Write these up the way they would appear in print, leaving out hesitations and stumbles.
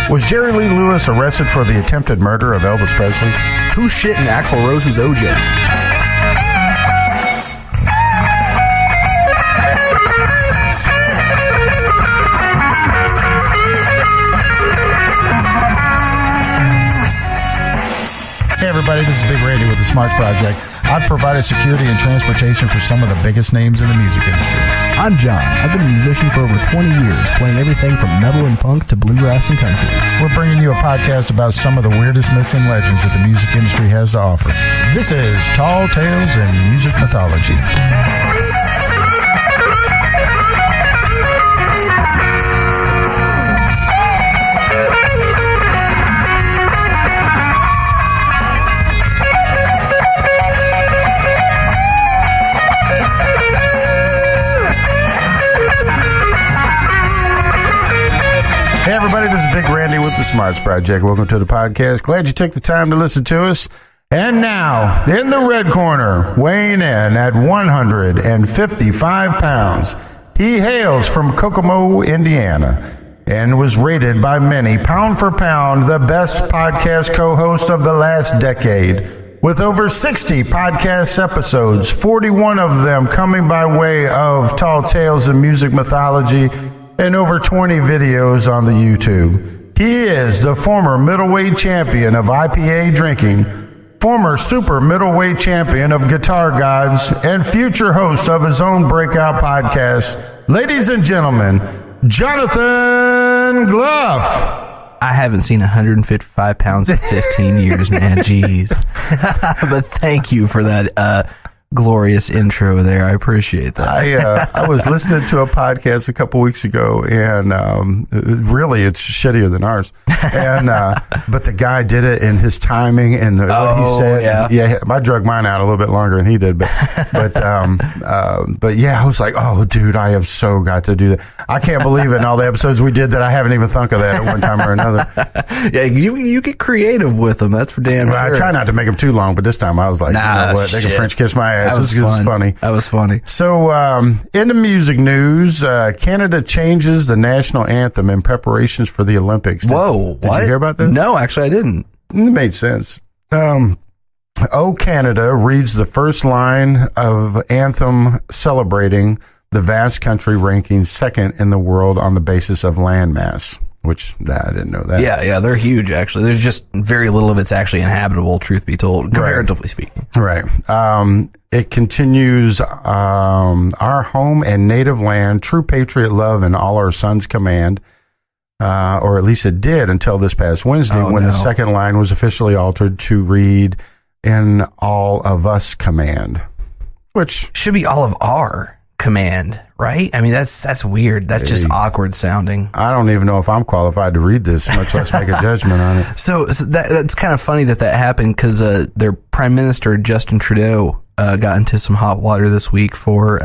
Was Jerry Lee Lewis arrested for the attempted murder of Elvis Presley? Who's shitting Axl Rose's OJ? Hey everybody, this is Big Randy with the Smarts Project. I've provided security and transportation for some of the biggest names in the music industry. I'm John. I've been a musician for over 20 years, playing everything from metal and punk to bluegrass and country. We're bringing you a podcast about some of the weirdest myths and legends that the music industry has to offer. This is Tall Tales and Music Mythology. Hey everybody, this is Big Randy with the Smarts Project. Welcome to the podcast. Glad you took the time to listen to us. And now, in the red corner, weighing in at 155 pounds, he hails from Kokomo, Indiana, and was rated by many, pound for pound, the best podcast co-host of the last decade. With over 60 podcast episodes, 41 of them coming by way of Tall Tales and Music Mythology, and over 20 videos on the YouTube. He is the former middleweight champion of IPA drinking, former super middleweight champion of Guitar Gods, and future host of his own breakout podcast. Ladies and gentlemen, Jonathan Gluff. I haven't seen 155 pounds in 15 years, man. Jeez. But thank you for that glorious intro there. I appreciate that. I was listening to a podcast a couple weeks ago, and really it's shittier than ours. And but the guy did it in his timing and what he said. Yeah, I drug mine out a little bit longer than he did, but yeah, I was like, oh, dude, I have so got to do that. I can't believe it in all the episodes we did that I haven't even thunk of that at one time or another. Yeah, you get creative with them. That's for damn sure. I try not to make them too long, but this time I was like, you know what? They can French kiss my ass. This is funny. That was funny. So, in the music news, Canada changes the national anthem in preparations for the Olympics. Did you hear about that? No, actually, I didn't. It made sense. O Canada reads the first line of anthem celebrating the vast country ranking second in the world on the basis of landmass. Which I didn't know that. Yeah, they're huge, actually. There's just very little of it's actually inhabitable, truth be told, comparatively speaking. Right. It continues, our home and native land, true patriot love, and all our sons command, or at least it did until this past Wednesday when the second line was officially altered to read, in all of us command, which should be all of our command, right? I mean, that's weird. That's just awkward sounding. I don't even know if I'm qualified to read this, much less make a judgment on it. So that's kind of funny that happened because their Prime Minister, Justin Trudeau, got into some hot water this week for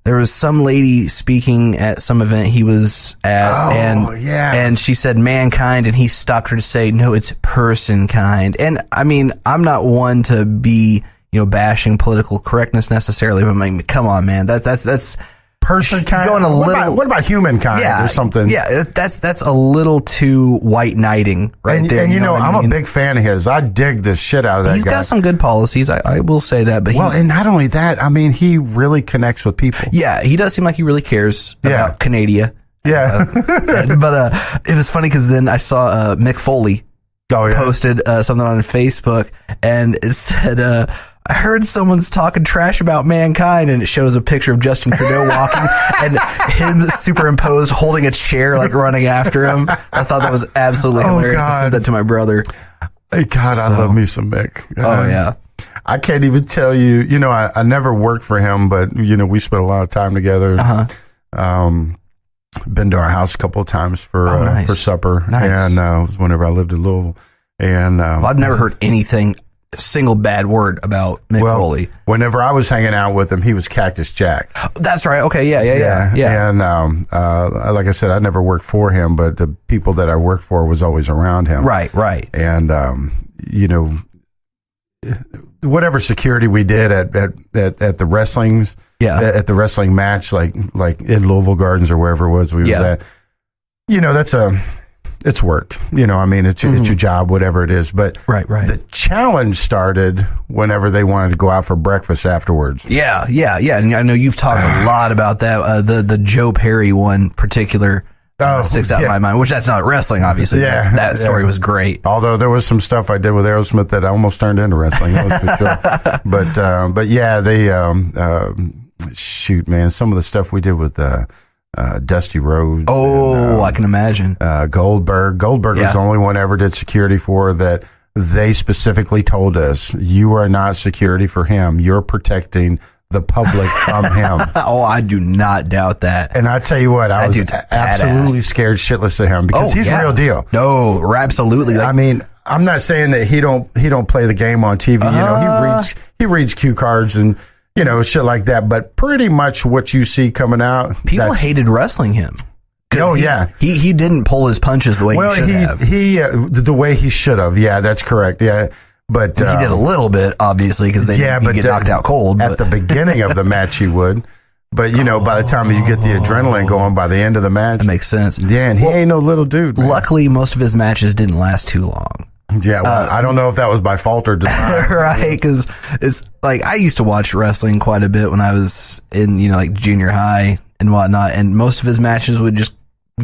there was some lady speaking at some event he was at, and she said mankind, and he stopped her to say, no, it's person kind. And I mean, I'm not one to be bashing political correctness necessarily, but I mean, come on, man, that's person kind. Going a little. What about humankind or something? Yeah, that's a little too white knighting right there. And I'm a big fan of his. I dig the shit out of that guy. He's got some good policies. I will say that. But and not only that, I mean, he really connects with people. Yeah, he does seem like he really cares about Canada. Yeah, but it was funny because then I saw Mick Foley posted something on Facebook, and it said, I heard someone's talking trash about mankind, and it shows a picture of Justin Trudeau walking and him superimposed holding a chair, like running after him. I thought that was absolutely hilarious. God. I sent that to my brother. Hey, God, I love me some Mick. Yeah. I can't even tell you, I never worked for him, but, we spent a lot of time together. Been to our house a couple of times for supper. Nice. And it was whenever I lived in Louisville. And I've never heard anything single bad word about Mick Foley. Whenever I was hanging out with him, he was Cactus Jack. That's right. Okay. Yeah. And like I said, I never worked for him, but the people that I worked for was always around him. Right. And whatever security we did at the wrestlings, at the wrestling match, like in Louisville Gardens or wherever it was we was at. it's work. I mean, it's your job, whatever it is. But right. The challenge started whenever they wanted to go out for breakfast afterwards. Yeah. And I know you've talked a lot about that. The Joe Perry one particular sticks out in my mind, which that's not wrestling, obviously. Yeah. That story was great. Although there was some stuff I did with Aerosmith that almost turned into wrestling. That was for sure. But yeah, they, shoot, man, some of the stuff we did with, Dusty Rhodes. Oh, I can imagine. Goldberg. Goldberg was the only one I ever did security for that they specifically told us, you are not security for him. You're protecting the public from him. Oh, I do not doubt that. And I tell you what, I was absolutely scared shitless of him because he's the real deal. No, absolutely. I mean, I'm not saying that he don't play the game on TV. He reads cue cards and shit like that. But pretty much what you see coming out, people hated wrestling him. He didn't pull his punches the way he should have. The way he should have. Yeah, that's correct. Yeah. But he did a little bit, obviously, because he get knocked out cold. At the beginning of the match, he would. But, by the time you get the adrenaline going by the end of the match. That makes sense. Yeah, and he ain't no little dude, man. Luckily, most of his matches didn't last too long. Yeah, well, I don't know if that was by fault or design. Right, because it's like I used to watch wrestling quite a bit when I was in, like junior high and whatnot, and most of his matches would just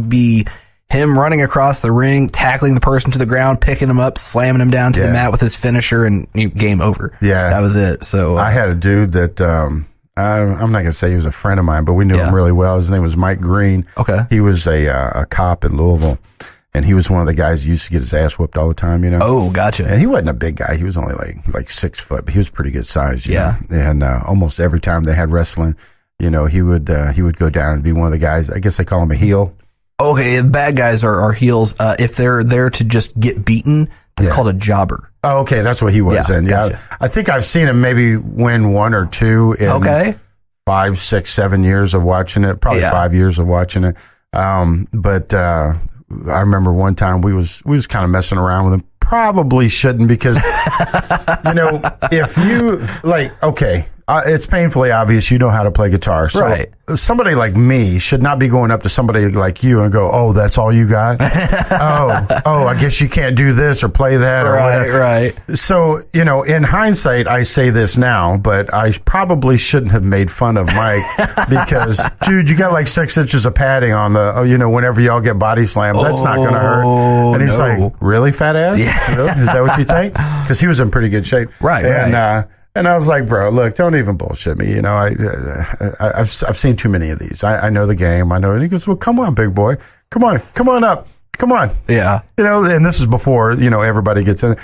be him running across the ring, tackling the person to the ground, picking him up, slamming him down to the mat with his finisher, and game over. Yeah. That was it. So I had a dude that I'm not going to say he was a friend of mine, but we knew him really well. His name was Mike Green. Okay. He was a cop in Louisville, and he was one of the guys who used to get his ass whipped all the time, Oh, gotcha. And he wasn't a big guy. He was only like 6 foot, but he was pretty good size. Yeah. And almost every time they had wrestling, he would go down and be one of the guys. I guess they call him a heel. Okay, the bad guys are heels. If they're there to just get beaten, it's called a jobber. Oh, okay, that's what he was then. Gotcha. Yeah, I think I've seen him maybe win 1 or 2 in 5, 6, 7 years of watching it. Probably 5 years of watching it. But I remember one time we was kind of messing around with him. Probably shouldn't because if you it's painfully obvious you know how to play guitar. So somebody like me should not be going up to somebody like you and go, oh, that's all you got? I guess you can't do this or play that or whatever. Right. So, in hindsight, I say this now, but I probably shouldn't have made fun of Mike because, dude, you got like 6 inches of padding on the, whenever y'all get body slammed, that's not going to hurt. And he's like, really, fat ass? Yeah. Really? Is that what you think? Because he was in pretty good shape. Right. And I was like, bro, look, don't even bullshit me. I've seen too many of these. I know the game. I know. And he goes, well, come on, big boy. Come on up. Come on. Yeah. And this is before, everybody gets in.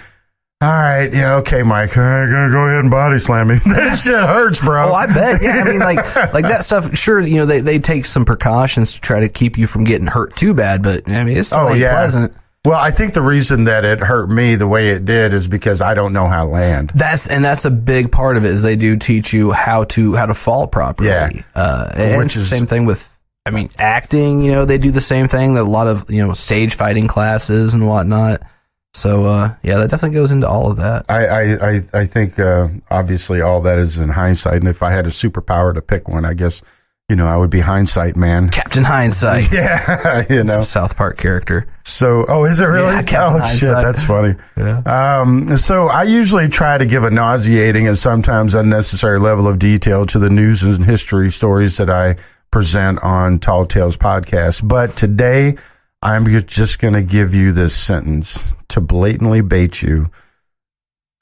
All right. Yeah. Okay, Mike. I'm going to go ahead and body slam me. That shit hurts, bro. Oh, I bet. Yeah. I mean, like that stuff. Sure. They take some precautions to try to keep you from getting hurt too bad, but I mean, it's still pleasant. Well, I think the reason that it hurt me the way it did is because I don't know how to land. That's a big part of it is they do teach you how to fall properly. Yeah. And it's the same thing with, acting, they do the same thing that a lot of, stage fighting classes and whatnot. So, that definitely goes into all of that. I think, obviously all that is in hindsight. And if I had a superpower to pick one, I guess, I would be Hindsight Man. Captain Hindsight. Yeah. It's a South Park character. So, is it really? Yeah, Captain Hindsight. Shit, that's funny. Yeah. So I usually try to give a nauseating and sometimes unnecessary level of detail to the news and history stories that I present on Tall Tales podcast. But today I'm just going to give you this sentence to blatantly bait you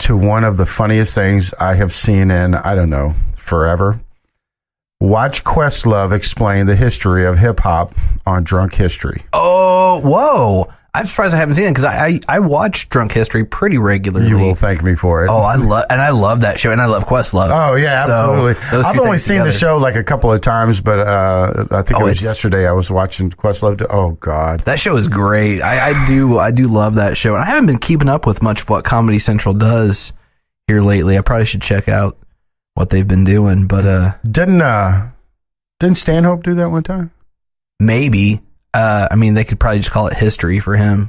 to one of the funniest things I have seen in, I don't know, forever. Watch Questlove explain the history of hip-hop on Drunk History. Oh, whoa. I'm surprised I haven't seen it because I watch Drunk History pretty regularly. You will thank me for it. Oh, I love that show, and I love Questlove. Oh, yeah, absolutely. I've only seen the show like a couple of times, but I think it was yesterday I was watching Questlove. Oh, God. That show is great. I do love that show. And I haven't been keeping up with much of what Comedy Central does here lately. I probably should check out what they've been doing, but didn't Stanhope do that one time? Maybe. They could probably just call it history for him.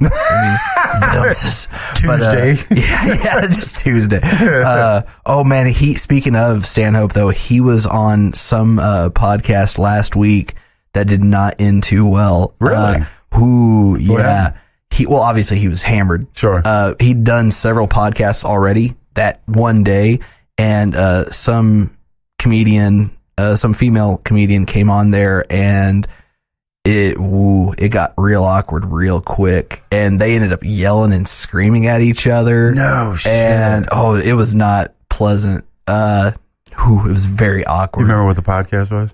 Tuesday. Just Tuesday. Speaking of Stanhope, though, he was on some podcast last week that did not end too well. Really? obviously he was hammered. Sure. He'd done several podcasts already that one day, and some female comedian came on there, and it got real awkward real quick, and they ended up yelling and screaming at each other. No shit. And it was not pleasant. It was very awkward. You remember what the podcast was?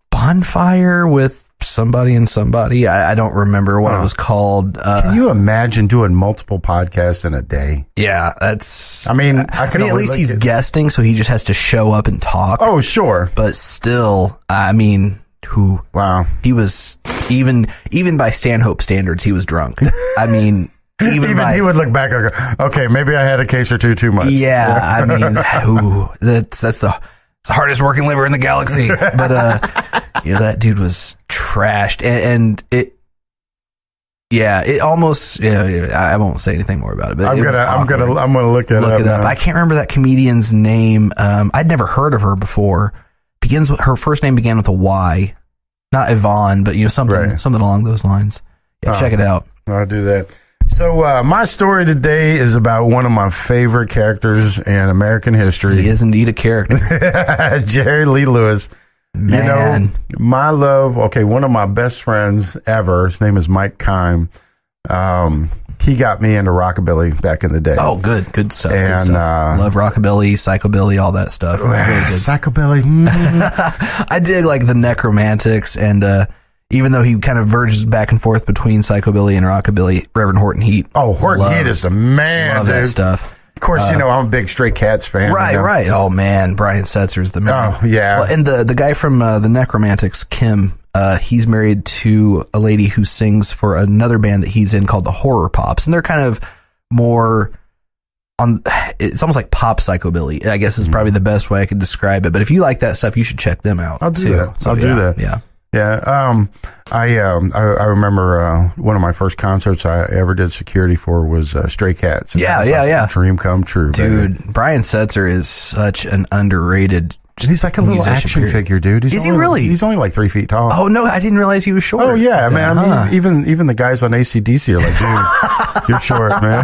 Bonfire with somebody and somebody. I don't remember what it was called. Can you imagine doing multiple podcasts in a day? Yeah, that's. I mean, at least he's guesting, so he just has to show up and talk. Oh, sure. But still, I mean, Wow. He was even by Stanhope standards, he was drunk. I mean, even he would look back and go, okay, maybe I had a case or two much. Yeah, I mean, that's the hardest working liver in the galaxy. But that dude was trashed, and it. Yeah, it almost. Yeah, I won't say anything more about it. But I'm gonna look it up. Now. I can't remember that comedian's name. I'd never heard of her before. Her first name began with a Y, not Yvonne, but something along those lines. Yeah, check it out. I'll do that. So my story today is about one of my favorite characters in American history. He is indeed a character. Jerry Lee Lewis. Man. My love. Okay, one of my best friends ever. His name is Mike Kime. He got me into rockabilly back in the day. Oh, good stuff. And good stuff. Love rockabilly, psychobilly, all that stuff. Really good. Psychobilly. I dig like the Necromantics, and even though he kind of verges back and forth between psychobilly and rockabilly, Reverend Horton Heat. Oh, Horton Heat is a man. Love dude. That stuff. Of course, I'm a big Stray Cats fan. Right. Oh man, Brian Setzer's the man. Oh yeah. Well, and the guy from the Necromantics, Kim. He's married to a lady who sings for another band that he's in called the Horror Pops, and they're kind of more on. It's almost like pop psychobilly, I guess is probably the best way I could describe it. But if you like that stuff, you should check them out. I'll do too. that. So, I'll do that. Yeah. Yeah. I remember one of my first concerts I ever did security for was Stray Cats. Yeah. Dream come true, dude. Baby. Brian Setzer is such an underrated. He's like a little action figure, dude. Is he really? He's only like 3 feet tall. Oh no, I didn't realize he was short. Oh yeah, man. I mean, even the guys on AC/DC are like, dude, you're short, man.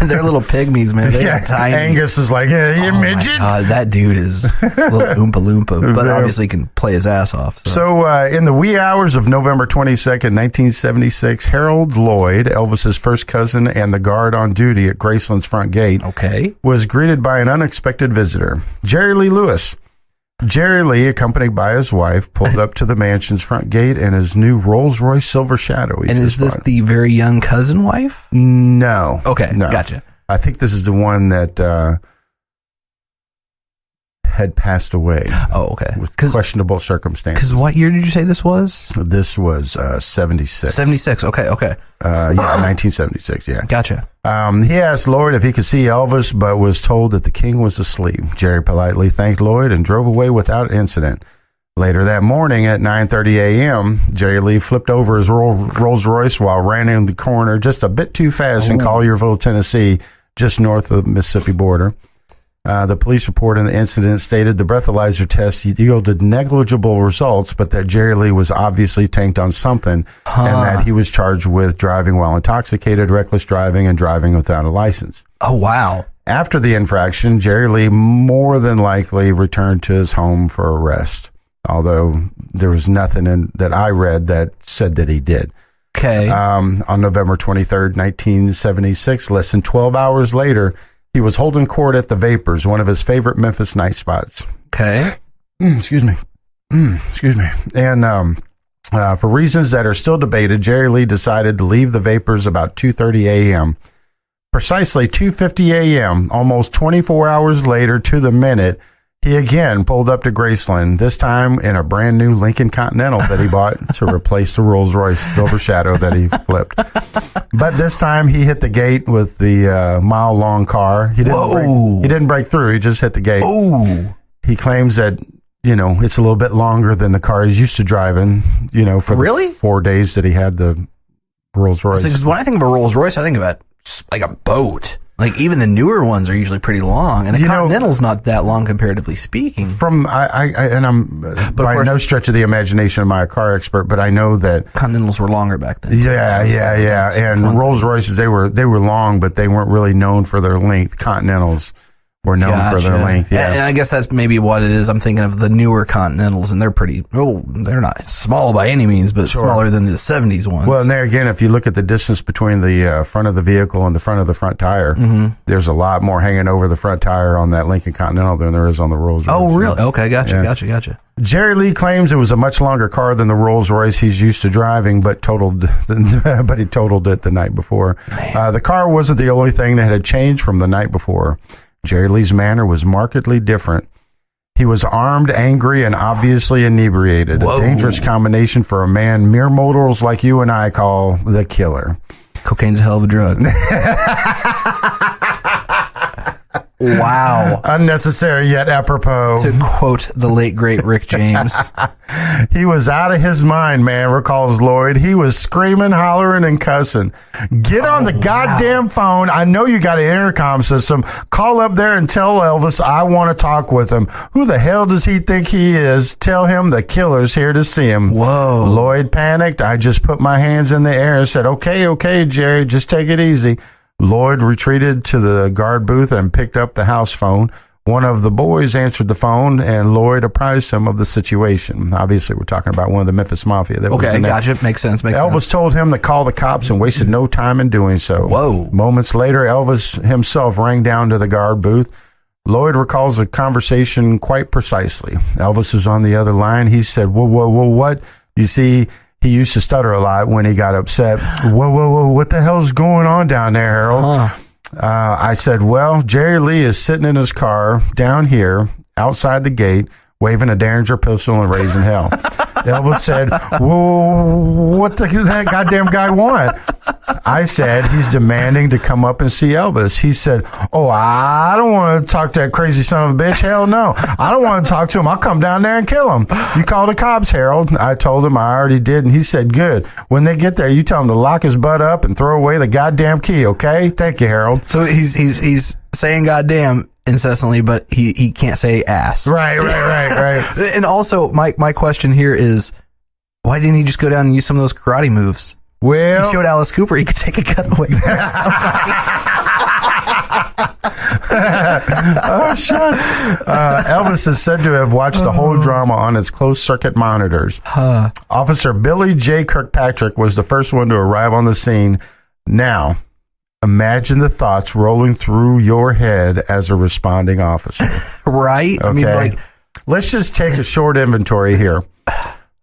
They're little pygmies, man. They're tiny. Angus is like, yeah, you midget. That dude is a little oompa loompa, but obviously can play his ass off. So in the wee hours of November 22nd, 1976, Harold Lloyd, Elvis's first cousin and the guard on duty at Graceland's front gate, was greeted by an unexpected visitor, Jerry Lee Lewis. Jerry Lee, accompanied by his wife, pulled up to the mansion's front gate in his new Rolls-Royce Silver Shadow. And is this the very young cousin wife? No. Okay, no. Gotcha. I think this is the one that had passed away. Oh, okay. With questionable circumstances. Because what year did you say this was? This was 76. 76, okay. Yeah, 1976, yeah. Gotcha. He asked Lloyd if he could see Elvis, but was told that the king was asleep. Jerry politely thanked Lloyd and drove away without incident. Later that morning at 9:30 a.m., Jerry Lee flipped over his Rolls Royce while rounding the corner just a bit too fast in Collierville, Tennessee, just north of the Mississippi border. The police report in the incident stated the breathalyzer test yielded negligible results, but that Jerry Lee was obviously tanked on something, and that he was charged with driving while intoxicated, reckless driving, and driving without a license. Oh, wow. After the infraction, Jerry Lee more than likely returned to his home for a rest, although there was nothing that I read that said that he did. Okay. On November 23rd, 1976, less than 12 hours later, he was holding court at the Vapors, one of his favorite Memphis night spots. Okay. Excuse me. And for reasons that are still debated, Jerry Lee decided to leave the Vapors about 2:30 a.m. Precisely 2:50 a.m., almost 24 hours later to the minute, he again pulled up to Graceland, this time in a brand new Lincoln Continental that he bought to replace the Rolls-Royce Silver Shadow that he flipped. But this time he hit the gate with the mile-long car. He didn't break through. He just hit the gate. Ooh. He claims that, it's a little bit longer than the car he's used to driving, for the 4 days that he had the Rolls-Royce. Because when I think of a Rolls-Royce, I think about like a boat. Like, even the newer ones are usually pretty long, and a Continental's not that long comparatively speaking. I'm by no stretch of the imagination am I a car expert, but I know that Continentals were longer back then. Yeah. And Rolls Royces, they were long, but they weren't really known for their length. Continentals were known for their length. Yeah, and I guess that's maybe what it is. I'm thinking of the newer Continentals, and they're they're not small by any means, but smaller than the 70s ones. Well, and there again, if you look at the distance between the front of the vehicle and the front of the front tire, there's a lot more hanging over the front tire on that Lincoln Continental than there is on the Rolls Royce. Oh, really? Okay, gotcha. Jerry Lee claims it was a much longer car than the Rolls Royce he's used to driving, but he totaled it the night before. The car wasn't the only thing that had changed from the night before. Jerry Lee's manner was markedly different. He was armed, angry, and obviously inebriated. Whoa. A dangerous combination for a man mere mortals like you and I call the killer. Cocaine's a hell of a drug. Wow. Unnecessary yet apropos. To quote the late, great Rick James. He was out of his mind, man, recalls Lloyd. He was screaming, hollering, and cussing. Get on the goddamn phone. I know you got an intercom system. Call up there and tell Elvis I want to talk with him. Who the hell does he think he is? Tell him the killer's here to see him. Whoa. Lloyd panicked. I just put my hands in the air and said, okay, Jerry, just take it easy. Lloyd retreated to the guard booth and picked up the house phone. One of the boys answered the phone, and Lloyd apprised him of the situation. Obviously, we're talking about one of the Memphis Mafia. Okay, gotcha. Makes sense. Elvis told him to call the cops and wasted no time in doing so. Whoa. Moments later, Elvis himself rang down to the guard booth. Lloyd recalls the conversation quite precisely. Elvis was on the other line. He said, whoa, what? You see, he used to stutter a lot when he got upset. Whoa, what the hell's going on down there, Harold? I said, well, Jerry Lee is sitting in his car down here outside the gate, waving a Derringer pistol and raising hell. Elvis said, whoa, what the that goddamn guy want? I said, he's demanding to come up and see Elvis. He said, oh, I don't want to talk to that crazy son of a bitch. Hell no. I don't want to talk to him. I'll come down there and kill him. You call the cops, Harold. I told him I already did, and he said, good. When they get there, you tell him to lock his butt up and throw away the goddamn key, okay? Thank you, Harold. So he's saying goddamn incessantly, but he can't say ass. Right. And also, my question here is, why didn't he just go down and use some of those karate moves? Well, he showed Alice Cooper he could take a gun away from somebody. Oh, shut. Elvis is said to have watched the whole drama on his closed-circuit monitors. Officer Billy J. Kirkpatrick was the first one to arrive on the scene. Now, imagine the thoughts rolling through your head as a responding officer. Right? Okay. I mean, let's just take a short inventory here.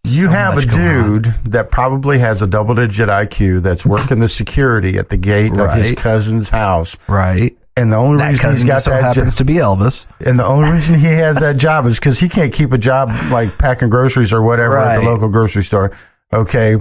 You have a dude that probably has a double-digit IQ that's working the security at the gate of his cousin's house. Right. And the only reason he's got that happens to be Elvis. And the only reason he has that job is because he can't keep a job like packing groceries or whatever at the local grocery store. Okay.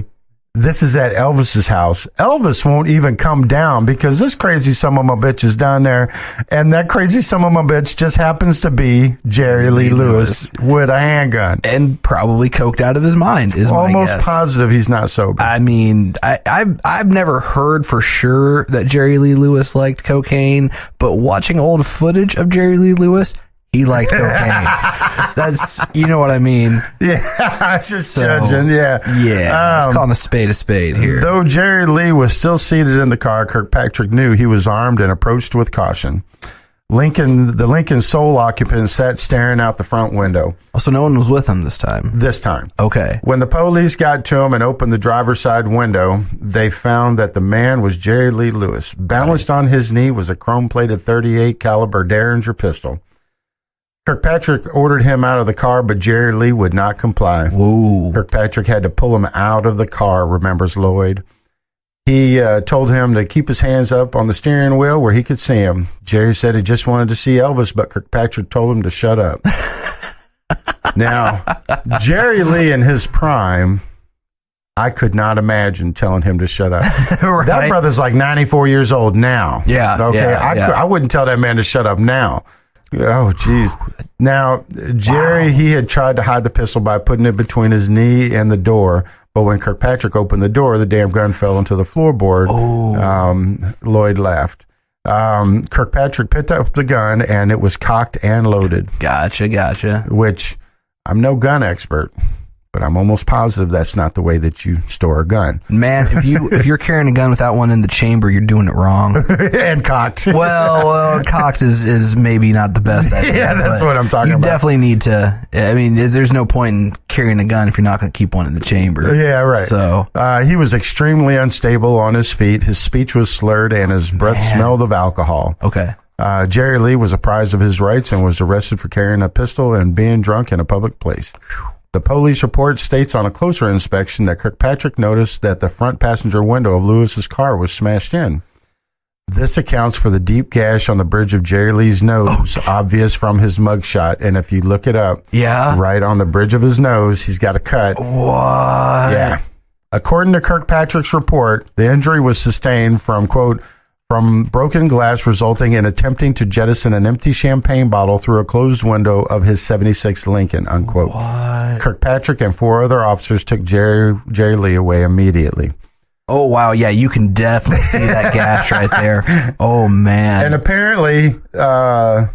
This is at Elvis's house. Elvis won't even come down because this crazy son of a bitch is down there, and that crazy son of a bitch just happens to be Jerry Lee Lewis with a handgun. And probably coked out of his mind, is my guess. Almost positive he's not sober. I mean, I've never heard for sure that Jerry Lee Lewis liked cocaine, but watching old footage of Jerry Lee Lewis, he liked cocaine. That's, you know what I mean? Yeah, just judging, yeah. Yeah, calling a spade here. Though Jerry Lee was still seated in the car, Kirkpatrick knew he was armed and approached with caution. The Lincoln's sole occupant sat staring out the front window. Oh, so no one was with him this time? This time. Okay. When the police got to him and opened the driver's side window, they found that the man was Jerry Lee Lewis. Balanced on his knee was a chrome-plated .38 caliber Derringer pistol. Kirkpatrick ordered him out of the car, but Jerry Lee would not comply. Whoa. Kirkpatrick had to pull him out of the car, remembers Lloyd. He told him to keep his hands up on the steering wheel where he could see him. Jerry said he just wanted to see Elvis, but Kirkpatrick told him to shut up. Now, Jerry Lee in his prime, I could not imagine telling him to shut up. Right. That brother's like 94 years old now. Yeah. Okay. Yeah, I wouldn't tell that man to shut up now. Oh, geez. Now, Jerry, he had tried to hide the pistol by putting it between his knee and the door. But when Kirkpatrick opened the door, the damn gun fell into the floorboard. Lloyd laughed. Kirkpatrick picked up the gun, and it was cocked and loaded. Gotcha. Which, I'm no gun expert, but I'm almost positive that's not the way that you store a gun. Man, if you're carrying a gun without one in the chamber, you're doing it wrong. And cocked. Well, cocked is maybe not the best idea. Yeah, that's what I'm talking about. You definitely need to. I mean, there's no point in carrying a gun if you're not going to keep one in the chamber. Yeah, right. So he was extremely unstable on his feet. His speech was slurred, and his breath smelled of alcohol. Okay. Jerry Lee was apprised of his rights and was arrested for carrying a pistol and being drunk in a public place. The police report states on a closer inspection that Kirkpatrick noticed that the front passenger window of Lewis's car was smashed in. This accounts for the deep gash on the bridge of Jerry Lee's nose, obvious from his mugshot. And if you look it up, right on the bridge of his nose, he's got a cut. What? Yeah. According to Kirkpatrick's report, the injury was sustained from, quote, from broken glass resulting in attempting to jettison an empty champagne bottle through a closed window of his 76 Lincoln, unquote. What? Kirkpatrick and 4 other officers took Jerry Lee away immediately. Oh, wow. Yeah, you can definitely see that gash right there. Oh, man. And apparently,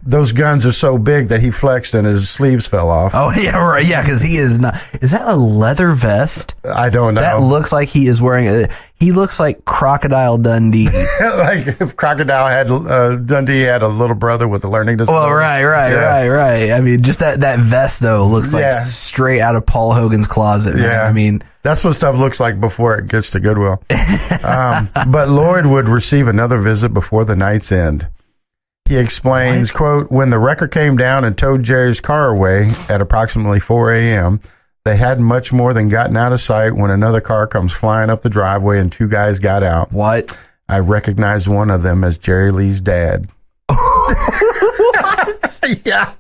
those guns are so big that he flexed and his sleeves fell off. Oh, yeah, right. Yeah, because he is not. Is that a leather vest? I don't know. That looks like he is wearing he looks like Crocodile Dundee. Like if Dundee had a little brother with a learning disability. Well, right. I mean, just that vest, though, looks like straight out of Paul Hogan's closet. Man. Yeah. I mean, that's what stuff looks like before it gets to Goodwill. But Lloyd would receive another visit before the night's end. He explains, quote, when the wrecker came down and towed Jerry's car away at approximately 4 a.m., they hadn't much more than gotten out of sight when another car comes flying up the driveway and 2 guys got out. What? I recognized one of them as Jerry Lee's dad. What? Yeah.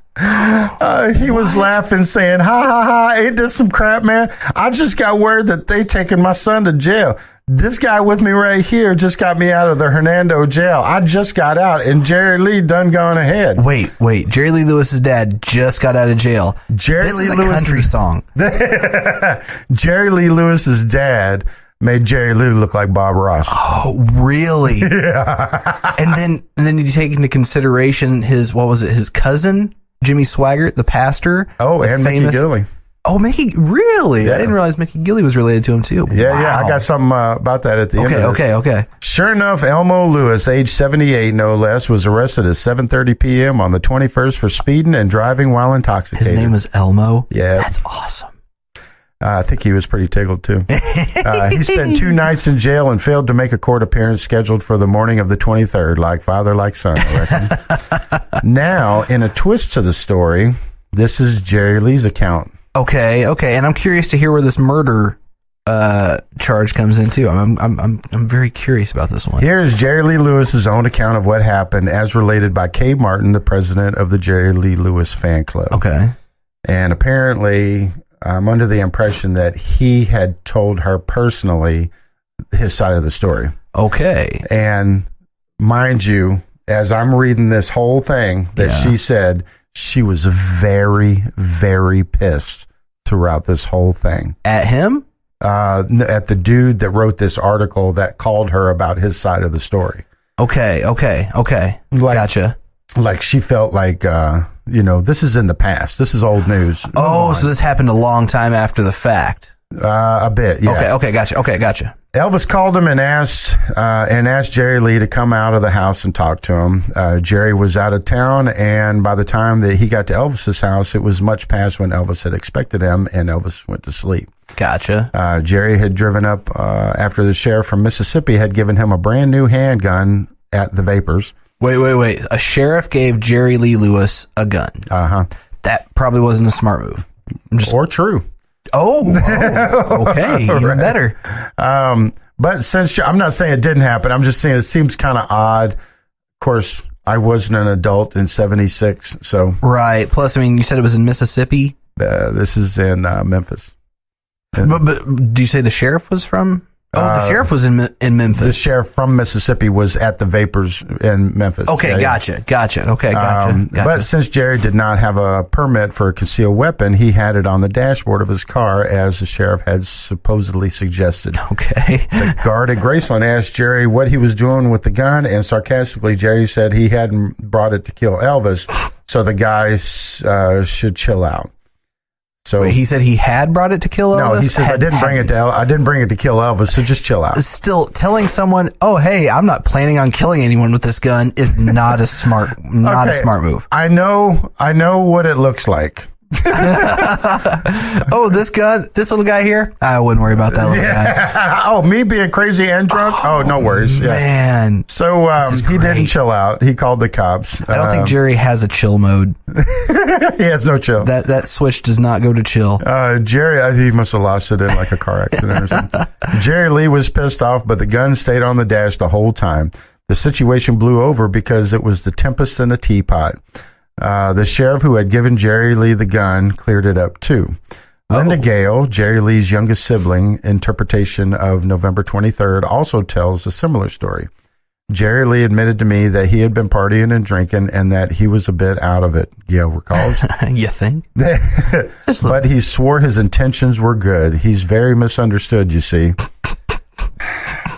He was laughing, saying, ha, ha, ha, ain't this some crap, man? I just got word that they taking my son to jail. This guy with me right here just got me out of the Hernando jail. I just got out, and Jerry Lee done gone ahead. Wait. Jerry Lee Lewis's dad just got out of jail. This is a country song. Jerry Lee Lewis's dad made Jerry Lee look like Bob Ross. Oh, really? Yeah. And then you take into consideration his cousin, Jimmy Swaggart, the pastor. Oh, and Mickey Gilly. Oh, Mickey, really? Yeah. I didn't realize Mickey Gilly was related to him, too. Yeah, wow. Yeah. I got something about that at the end of this. Okay. Sure enough, Elmo Lewis, age 78, no less, was arrested at 7:30 p.m. on the 21st for speeding and driving while intoxicated. His name was Elmo? Yeah. That's awesome. I think he was pretty tickled, too. He spent 2 nights in jail and failed to make a court appearance scheduled for the morning of the 23rd, like father, like son, I reckon. Now, in a twist to the story, this is Jerry Lee's account. Okay, and I'm curious to hear where this murder charge comes in too. I'm very curious about this one. Here's Jerry Lee Lewis's own account of what happened, as related by Kay Martin, the president of the Jerry Lee Lewis fan club. Okay, and apparently, I'm under the impression that he had told her personally his side of the story. Okay, and mind you, as I'm reading this whole thing, that she said she was very, very pissed throughout this whole thing. At him? At the dude that wrote this article that called her about his side of the story. Okay. Gotcha. Like she felt like, this is in the past. This is old news. Oh, so this happened a long time after the fact. A bit, yeah. Okay, gotcha. Elvis called him and asked Jerry Lee to come out of the house and talk to him. Jerry was out of town, and by the time that he got to Elvis's house, it was much past when Elvis had expected him, and Elvis went to sleep. Gotcha. Jerry had driven up after the sheriff from Mississippi had given him a brand new handgun at the Vapors. Wait. A sheriff gave Jerry Lee Lewis a gun. Uh-huh. That probably wasn't a smart move. Or true. Oh, okay. Even better. But since I'm not saying it didn't happen, I'm just saying it seems kind of odd. Of course, I wasn't an adult in 76, so. Right. Plus, I mean, you said it was in Mississippi? This is in Memphis. But do you say the sheriff was from Oh, the sheriff was in Memphis. The sheriff from Mississippi was at the Vapors in Memphis. Okay, gotcha. Okay, gotcha. But since Jerry did not have a permit for a concealed weapon, he had it on the dashboard of his car, as the sheriff had supposedly suggested. Okay. The guard at Graceland asked Jerry what he was doing with the gun, and sarcastically, Jerry said he hadn't brought it to kill Elvis, so the guys should chill out. So wait, he said he had brought it to kill Elvis? No, he says I didn't bring it to kill Elvis, so just chill out. Still, telling someone, "Oh, hey, I'm not planning on killing anyone with this gun," is not a smart move. I know what it looks like. Oh, this little guy here? I wouldn't worry about that little guy. Oh, me being crazy and drunk? Oh, no worries. Yeah. Man. So he didn't chill out. He called the cops. I don't think Jerry has a chill mode. He has no chill. That switch does not go to chill. Jerry, he must have lost it in like a car accident or something. Jerry Lee was pissed off, but the gun stayed on the dash the whole time. The situation blew over because it was the tempest in a teapot. The sheriff who had given Jerry Lee the gun cleared it up too. Linda Gale, Jerry Lee's youngest sibling, interpretation of November 23rd, also tells a similar story. Jerry Lee admitted to me that he had been partying and drinking and that he was a bit out of it, Gale recalls. You think? But he swore his intentions were good. He's very misunderstood, you see.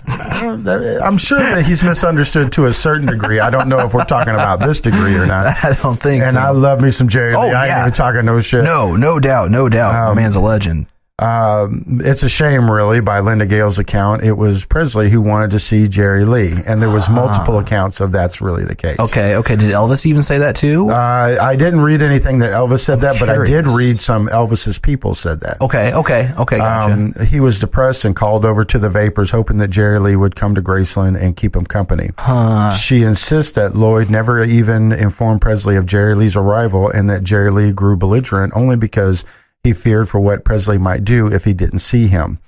I'm sure that he's misunderstood to a certain degree. I don't know if we're talking about this degree or not. I don't think so. And I love me some Jerry Lee. I ain't even talking no shit. No doubt. The man's a legend. It's a shame, really, by Linda Gale's account. It was Presley who wanted to see Jerry Lee, and there was multiple accounts of that's really the case. Okay. Did Elvis even say that too? I didn't read anything that Elvis said that, but I did read some Elvis's people said that. Okay, gotcha. He was depressed and called over to the Vapors, hoping that Jerry Lee would come to Graceland and keep him company. She insists that Lloyd never even informed Presley of Jerry Lee's arrival, and that Jerry Lee grew belligerent only because he feared for what Presley might do if he didn't see him,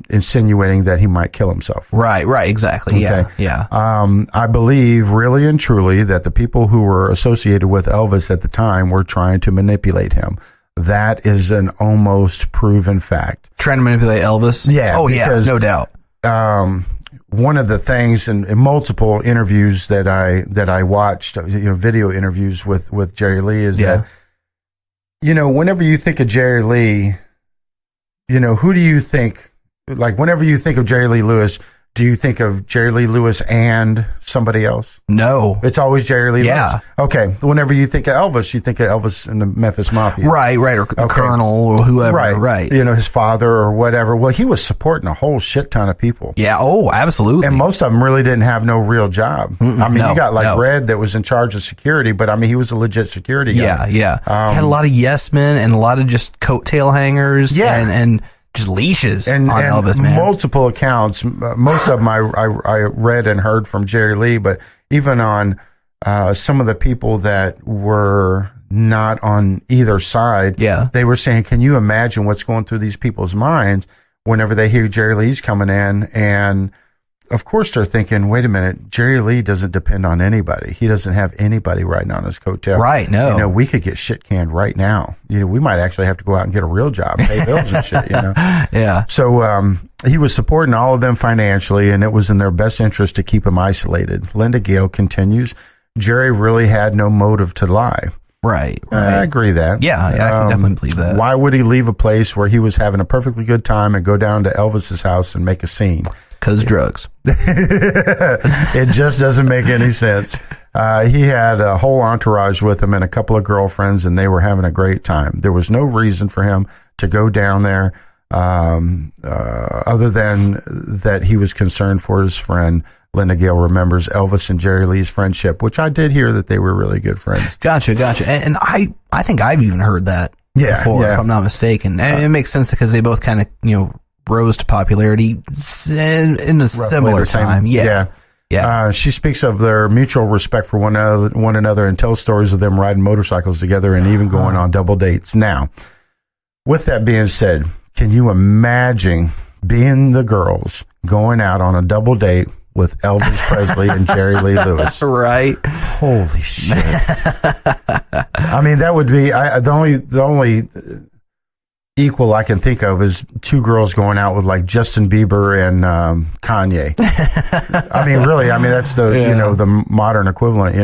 insinuating that he might kill himself. Right, exactly. Okay. Yeah. I believe really and truly that the people who were associated with Elvis at the time were trying to manipulate him. That is an almost proven fact. Trying to manipulate Elvis? Yeah. Oh, yeah, no doubt. One of the things in multiple interviews that I watched, video interviews with Jerry Lee is that, whenever you think of Jerry Lee, who do you think, like whenever you think of Jerry Lee Lewis, do you think of Jerry Lee Lewis and somebody else? No. It's always Jerry Lee Lewis? Okay. Whenever you think of Elvis, you think of Elvis and the Memphis Mafia. Right. Or the Colonel or whoever. Right. His father or whatever. Well, he was supporting a whole shit ton of people. Yeah. Oh, absolutely. And most of them really didn't have no real job. You got Red that was in charge of security, but he was a legit security guy. Yeah. Had a lot of yes men and a lot of just coattail hangers. Yeah. And just leashes on Elvis, man. Multiple accounts. Most of them I read and heard from Jerry Lee, but even on some of the people that were not on either side, they were saying, can you imagine what's going through these people's minds whenever they hear Jerry Lee's coming in? And of course they're thinking, wait a minute, Jerry Lee doesn't depend on anybody. He doesn't have anybody riding on his coattail. Right, no. We could get shit canned right now. We might actually have to go out and get a real job, pay bills and shit, Yeah. So he was supporting all of them financially, and it was in their best interest to keep him isolated. Linda Gale continues, Jerry really had no motive to lie. Right. I agree that. Yeah, I can definitely believe that. Why would he leave a place where he was having a perfectly good time and go down to Elvis's house and make a scene? Because drugs. It just doesn't make any sense. He had a whole entourage with him and a couple of girlfriends, and they were having a great time. There was no reason for him to go down there other than that he was concerned for his friend. Linda Gale remembers Elvis and Jerry Lee's friendship, which I did hear that they were really good friends. Gotcha. And I think I've even heard that before, if I'm not mistaken. And it makes sense because they both kind of, rose to popularity in a similar time. Yeah. She speaks of their mutual respect for one another and tells stories of them riding motorcycles together and even going on double dates. Now, with that being said, can you imagine being the girls going out on a double date with Elvis Presley and Jerry Lee Lewis? Right. Holy shit. That would be the only equal I can think of is two girls going out with like Justin Bieber and Kanye. I mean, really, I mean, that's the, the modern equivalent,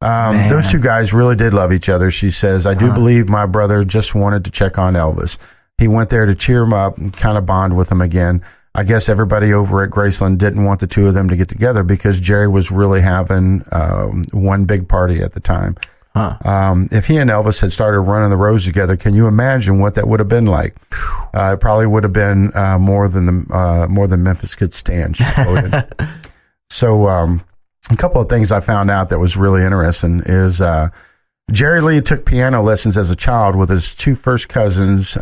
those two guys really did love each other. She says, I do believe my brother just wanted to check on Elvis. He went there to cheer him up and kind of bond with him again. I guess everybody over at Graceland didn't want the two of them to get together because Jerry was really having one big party at the time. If he and Elvis had started running the roads together, can you imagine what that would have been like? It probably would have been more than Memphis could stand. She quoted. So a couple of things I found out that was really interesting is Jerry Lee took piano lessons as a child with his two first cousins,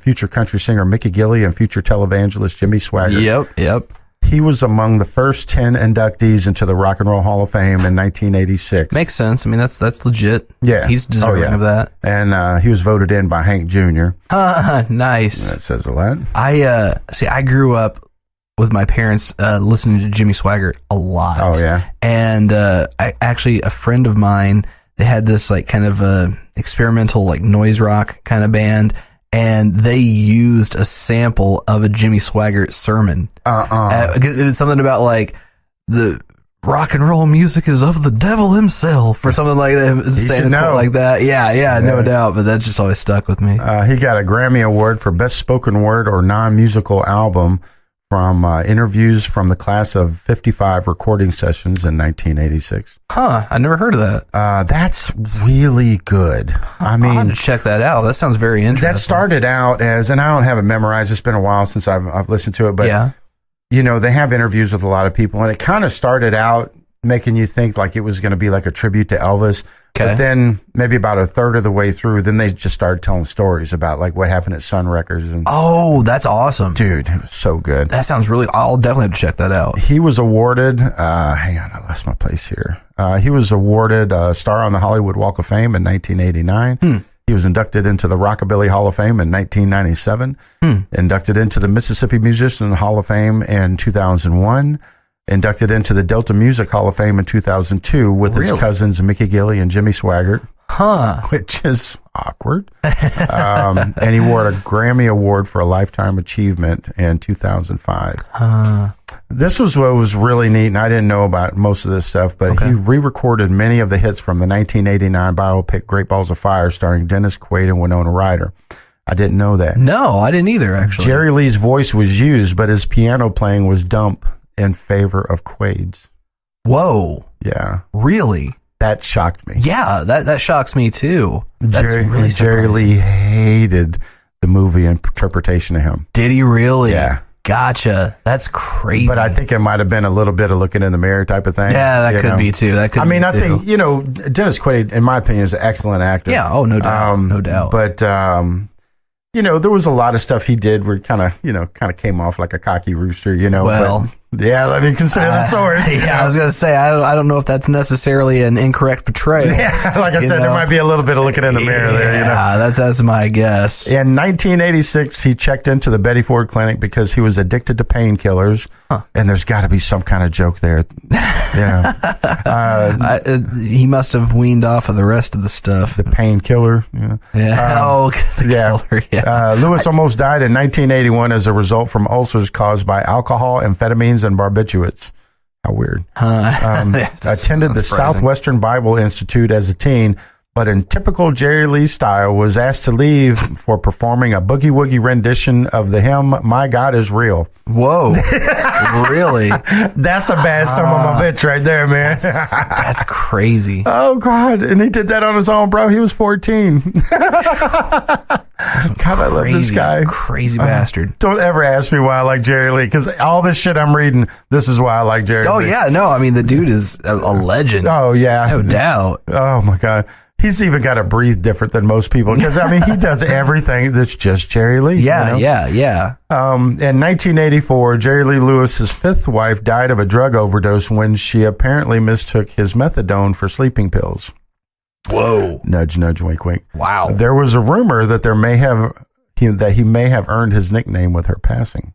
future country singer Mickey Gilley and future televangelist Jimmy Swaggart. Yep. He was among the first 10 inductees into the Rock and Roll Hall of Fame in 1986. Makes sense. I mean, that's legit. Yeah. He's deserving of that. And he was voted in by Hank Jr. Nice. That says a lot. I grew up with my parents listening to Jimmy Swaggart a lot. Oh, yeah. And a friend of mine, they had this like kind of experimental like noise rock kind of band. And they used a sample of a Jimmy Swaggart sermon. It was something about like the rock and roll music is of the devil himself or something like that. Saying like that. Yeah, no doubt. But that just always stuck with me. He got a Grammy Award for Best Spoken Word or Non-Musical Album from interviews from the class of 55 recording sessions in 1986. I never heard of that. That's really good. I mean, I'll have to check that out. That sounds very interesting. That started out as, and I don't have it memorized. It's been a while since I've listened to it, but they have interviews with a lot of people, and it kind of started out making you think like it was going to be like a tribute to Elvis. Okay. But then maybe about a third of the way through, then they just started telling stories about like what happened at Sun Records. And that's awesome. Dude, it was so good. That sounds I'll definitely have to check that out. He was awarded, hang on, I lost my place here. He was awarded a star on the Hollywood Walk of Fame in 1989. He was inducted into the Rockabilly Hall of Fame in 1997. Inducted into the Mississippi Musician Hall of Fame in 2001. Inducted into the Delta Music Hall of Fame in 2002 with his cousins Mickey Gilley and Jimmy Swaggart, which is awkward. And he won a Grammy Award for a Lifetime Achievement in 2005. This was what was really neat, and I didn't know about most of this stuff, but he re-recorded many of the hits from the 1989 biopic Great Balls of Fire starring Dennis Quaid and Winona Ryder. I didn't know that. No, I didn't either, actually. Jerry Lee's voice was used, but his piano playing was dumped in favor of Quaid's. Whoa. Yeah. Really? That shocked me. Yeah, that shocks me too. That's really surprising. Jerry Lee hated the movie interpretation of him. Did he really? Yeah. Gotcha. That's crazy. But I think it might have been a little bit of looking in the mirror type of thing. Yeah, that could be too. I think, Dennis Quaid, in my opinion, is an excellent actor. Yeah, no doubt. No doubt. But, there was a lot of stuff he did where he kind of came off like a cocky rooster, Well, let me consider the source. Yeah, I was going to say, I don't know if that's necessarily an incorrect portrayal. Yeah, like I said, there might be a little bit of looking in the mirror there. Yeah, that's my guess. In 1986, he checked into the Betty Ford Clinic because he was addicted to painkillers, and there's got to be some kind of joke there. He must have weaned off of the rest of the stuff. The painkiller. Yeah. Killer, yeah. Lewis almost died in 1981 as a result from ulcers caused by alcohol, amphetamines, and barbiturates. How weird. Attended the Southwestern Bible Institute as a teen, but in typical Jerry Lee style was asked to leave for performing a boogie-woogie rendition of the hymn, My God is Real. Whoa. Really? That's a bad son of a bitch right there, man. That's crazy. Oh, God. And he did that on his own, bro. He was 14. God, I love this guy. Crazy bastard. Don't ever ask me why I like Jerry Lee, because all this shit I'm reading, this is why I like Jerry Lee. Oh, yeah. No, I mean, the dude is a legend. Oh, yeah. No doubt. Oh, my God. He's even got to breathe different than most people, because, I mean, he does everything that's just Jerry Lee. Yeah, In 1984, Jerry Lee Lewis's fifth wife died of a drug overdose when she apparently mistook his methadone for sleeping pills. Whoa. Nudge, nudge, wink, wink. Wow. There was a rumor that he may have earned his nickname with her passing.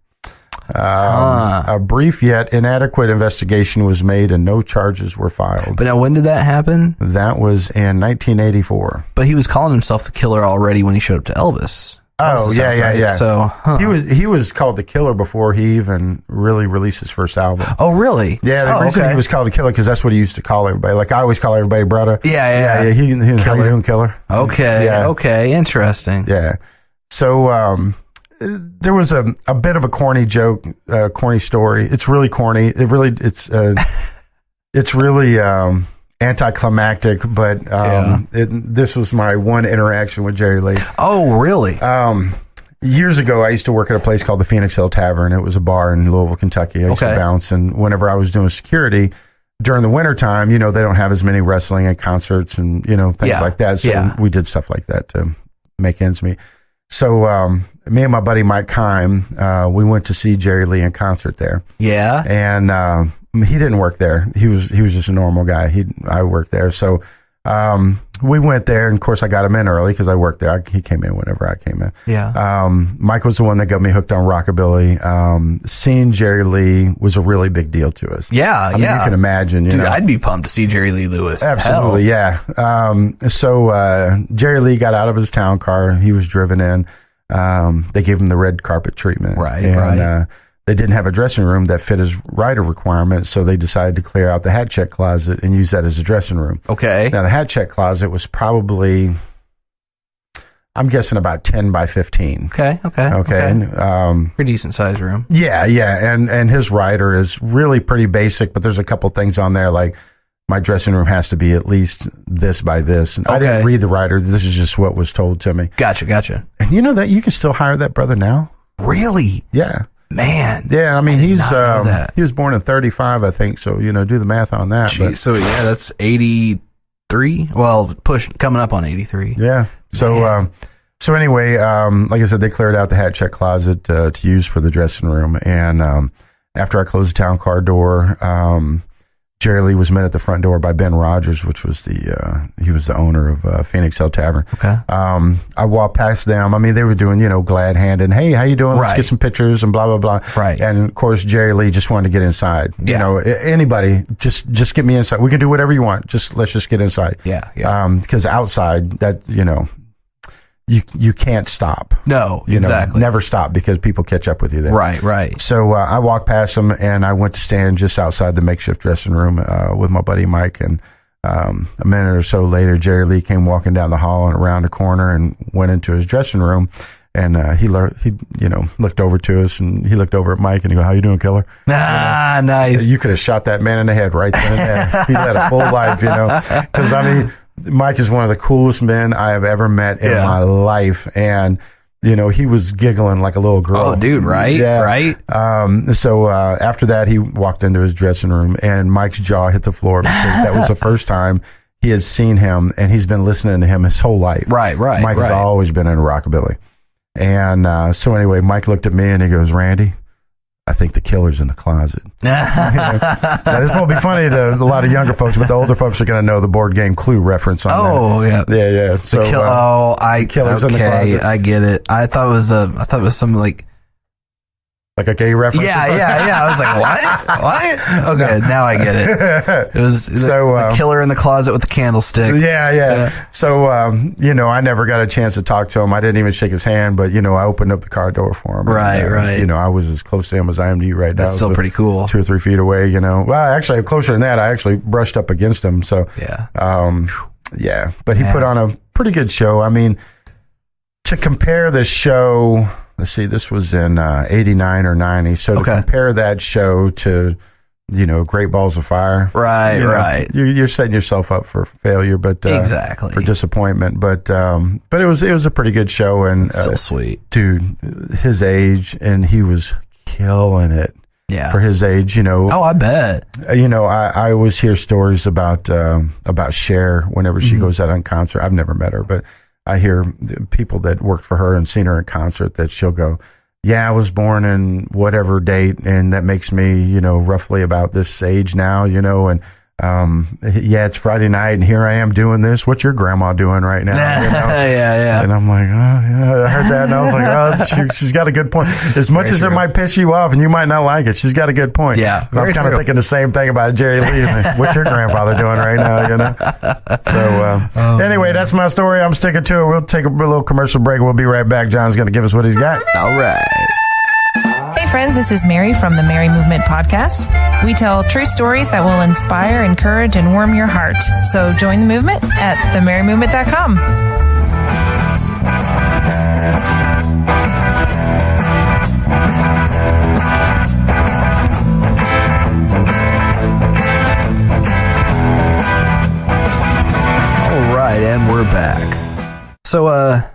A brief yet inadequate investigation was made and no charges were filed. But now, when did that happen? That was in 1984. But he was calling himself the killer already when he showed up to Elvis. Oh, Close to yeah, South, yeah, right? yeah. So He was called the Killer before he even really released his first album. Oh, really? Yeah, the reason he was called the Killer because that's what he used to call everybody. Like I always call everybody brother. Yeah. He how you doing, Killer? Okay. Yeah. Okay. Interesting. Yeah. So there was a bit of a corny joke, corny story. It's really corny. It's really anticlimactic, but this was my one interaction with Jerry Lee. Oh, really? Years ago, I used to work at a place called the Phoenix Hill Tavern. It was a bar in Louisville, Kentucky. I used to bounce, and whenever I was doing security during the wintertime, they don't have as many wrestling and concerts and, things like that. So we did stuff like that to make ends meet. So me and my buddy Mike Kime, we went to see Jerry Lee in concert there. Yeah. And he didn't work there. He was just a normal guy. I worked there. So we went there, and of course I got him in early because I worked there. He came in whenever I came in. Yeah. Mike was the one that got me hooked on rockabilly. Seeing Jerry Lee was a really big deal to us. Yeah, I mean, you can imagine. Dude, I'd be pumped to see Jerry Lee Lewis. Absolutely, yeah. So Jerry Lee got out of his town car. He was driven in. They gave him the red carpet treatment. Right. They didn't have a dressing room that fit his rider requirement, so they decided to clear out the hat check closet and use that as a dressing room. Okay. Now, the hat check closet was probably, I'm guessing, about 10 by 15. Okay. Pretty decent size room. Yeah. And his rider is really pretty basic, but there's a couple things on there like my dressing room has to be at least this by this. And I didn't read the rider. This is just what was told to me. Gotcha. And you know that you can still hire that brother now? Really? Yeah. Man. Yeah, I mean, he was born in 35, I think. So, do the math on that. But. So, yeah, that's 83. Well, coming up on 83. Yeah. So anyway, like I said, they cleared out the hat check closet to use for the dressing room. And after I closed the town car door, Jerry Lee was met at the front door by Ben Rogers, which was he was the owner of Phoenix Hill Tavern. Okay. I walked past them. I mean, they were doing, glad hand and, hey, how you doing? Let's get some pictures and blah, blah, blah. Right. And of course, Jerry Lee just wanted to get inside. Yeah. Anybody, just get me inside. We can do whatever you want. Let's just get inside. Yeah. Because outside that, you can't stop. No, exactly. Never stop because people catch up with you then. Right. So I walked past them and I went to stand just outside the makeshift dressing room with my buddy Mike. And a minute or so later, Jerry Lee came walking down the hall and around the corner and went into his dressing room. And he looked over to us and he looked over at Mike and he goes, "How you doing, Killer?" Nice. You could have shot that man in the head right then and there. He had a full life, because I mean, Mike is one of the coolest men I have ever met in my life. And, he was giggling like a little girl. Oh, dude, right? Yeah. Right. So after that, he walked into his dressing room and Mike's jaw hit the floor because that was the first time he had seen him and he's been listening to him his whole life. Right. Mike has always been into rockabilly. And so anyway, Mike looked at me and he goes, "Randy, I think the Killer's in the closet." Now, this won't be funny to a lot of younger folks, but the older folks are going to know the board game Clue reference on that. Yeah. So, Killer's in the closet. I get it. I thought it was some like a gay reference. Yeah. I was like, what? Okay, now I get it. It was the Killer in the closet with the candlestick. Yeah. So, I never got a chance to talk to him. I didn't even shake his hand, but, I opened up the car door for him. Right. I was as close to him as I am to you right now. That's still pretty cool. 2 or 3 feet away, Well, actually, closer than that, I actually brushed up against him. So, yeah. But he put on a pretty good show. I mean, to compare the show, let's see, this was in 89 or 90. So to compare that show to, Great Balls of Fire. Right. You're setting yourself up for failure, but exactly for disappointment. But it was a pretty good show, and it's still sweet, dude. His age, and he was killing it. Yeah, for his age, Oh, I bet. I always hear stories about Cher whenever she goes out on concert. I've never met her, but I hear people that worked for her and seen her in concert that she'll go, "Yeah, I was born in whatever date, and that makes me, roughly about this age now, and yeah, it's Friday night and here I am doing this. What's your grandma doing right now? Yeah. And I'm like, oh, yeah, I heard that. And I was like, oh, she's got a good point. As much as it might piss you off and you might not like it, she's got a good point. Yeah. I'm kind of thinking the same thing about Jerry Lee. Like, what's your grandfather doing right now? So, anyway, that's my story. I'm sticking to it. We'll take a little commercial break. We'll be right back. John's going to give us what he's got. All right. Hey friends, this is Mary from the Mary Movement Podcast. We tell true stories that will inspire, encourage, and warm your heart. So join the movement at themarymovement.com. All right, and we're back. So, a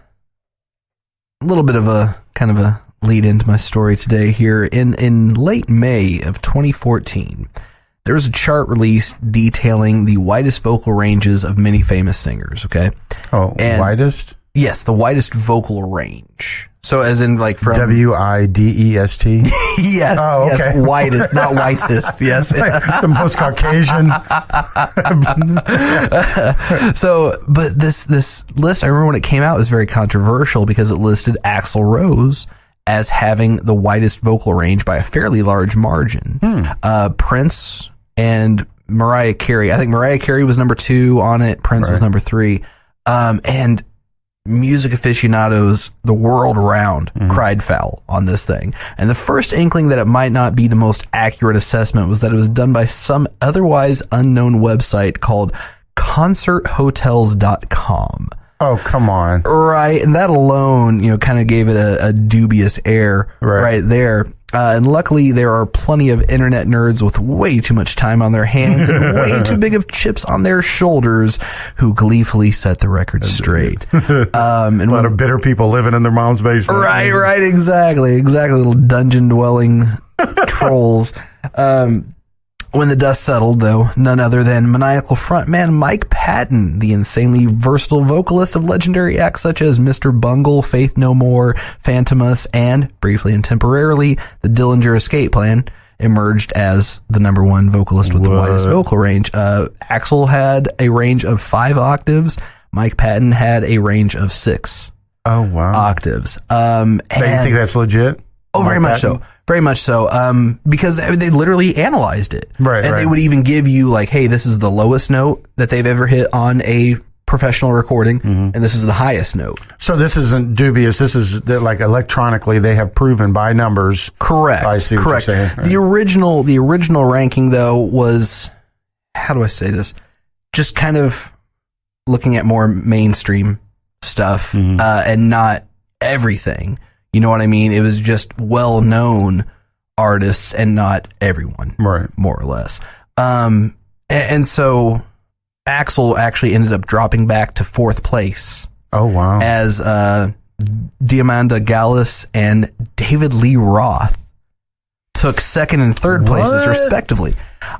little bit of a kind of a lead into my story today here. In late May of 2014, there was a chart released detailing the widest vocal ranges of many famous singers, okay? Oh, and widest? Yes, the widest vocal range. So as in like from... WIDEST? Yes, oh, okay. Yes, widest, not whitest. Yes. The most Caucasian. So, but this list, I remember when it came out, was very controversial because it listed Axl Rose as having the widest vocal range by a fairly large margin. Prince and Mariah Carey. I think Mariah Carey was number 2 on it. Prince was number 3. And music aficionados the world around cried foul on this thing. And the first inkling that it might not be the most accurate assessment was that it was done by some otherwise unknown website called concerthotels.com. Oh, come on. Right. And that alone, kind of gave it a dubious air right there. And luckily, there are plenty of internet nerds with way too much time on their hands and way too big of chips on their shoulders who gleefully set the record straight. And a lot of bitter people living in their mom's basement. Right. Exactly. Little dungeon dwelling trolls. When the dust settled, though, none other than maniacal frontman Mike Patton, the insanely versatile vocalist of legendary acts such as Mr. Bungle, Faith No More, Phantomus, and, briefly and temporarily, the Dillinger Escape Plan, emerged as the number 1 vocalist with the widest vocal range. Axl had a range of 5 octaves. Mike Patton had a range of 6 octaves. You think that's legit? Oh, very much so. Very much so. Because they literally analyzed it. Right. And they would even give you like, hey, this is the lowest note that they've ever hit on a professional recording, and this is the highest note. So this isn't dubious. This is like electronically they have proven by numbers. Correct. I see what you're saying. Right. The original ranking though was, how do I say this? Just kind of looking at more mainstream stuff, and not everything. You know what I mean? It was just well-known artists and not everyone, right? More or less. And so Axl actually ended up dropping back to 4th place. Oh, wow. As Diamanda Gallis and David Lee Roth took 2nd and 3rd places, respectively.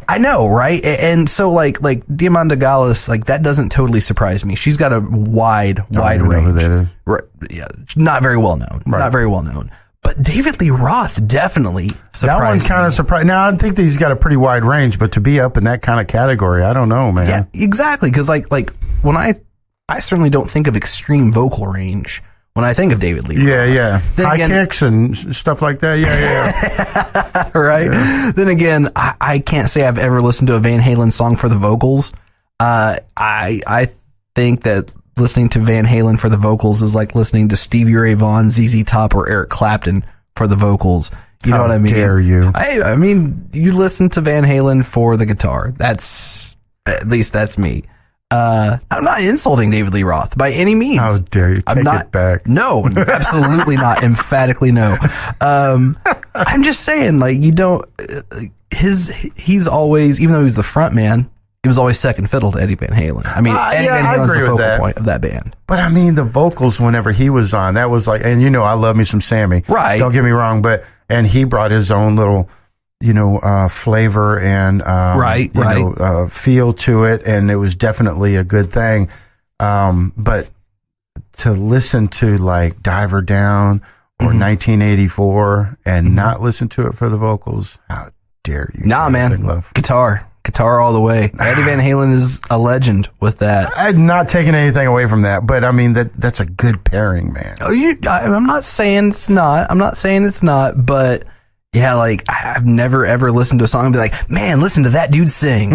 I know, right? And so, like Diamanda Gallis, like that doesn't totally surprise me. She's got a wide range. Know who that is. Right, yeah, not very well known. Right. Not very well known. But David Lee Roth definitely surprised me. That one's kind of surprised. Now, I think that he's got a pretty wide range, but to be up in that kind of category, I don't know, man. Yeah, exactly. Because like when I certainly don't think of extreme vocal range when I think of David Lee Roth. Yeah. High kicks and stuff like that. Yeah. Right. Then again, I can't say I've ever listened to a Van Halen song for the vocals. I think that listening to Van Halen for the vocals is like listening to Stevie Ray Vaughan, ZZ Top, or Eric Clapton for the vocals. You know what I mean? How dare you? I mean, you listen to Van Halen for the guitar. At least that's me. I'm not insulting David Lee Roth by any means. How dare you? Take it back. No, absolutely not. Emphatically no. I'm just saying, like, you don't, he's always, even though he was the front man, he was always second fiddle to Eddie Van Halen. I mean, Eddie Van Halen's the focal point of that band. But I mean, the vocals, whenever he was on, that was like, and I love me some Sammy. Right. Don't get me wrong, and he brought his own little, flavor and, feel to it. And it was definitely a good thing. But to listen to like Diver Down or 1984 and not listen to it for the vocals, how dare you? Nah, man. Guitar guitar all the way. Eddie Van Halen is a legend with that. I'm not taking anything away from that, but I mean, that's a good pairing, man. I'm not saying it's not. But yeah, like I've never ever listened to a song and be like, man, listen to that dude sing.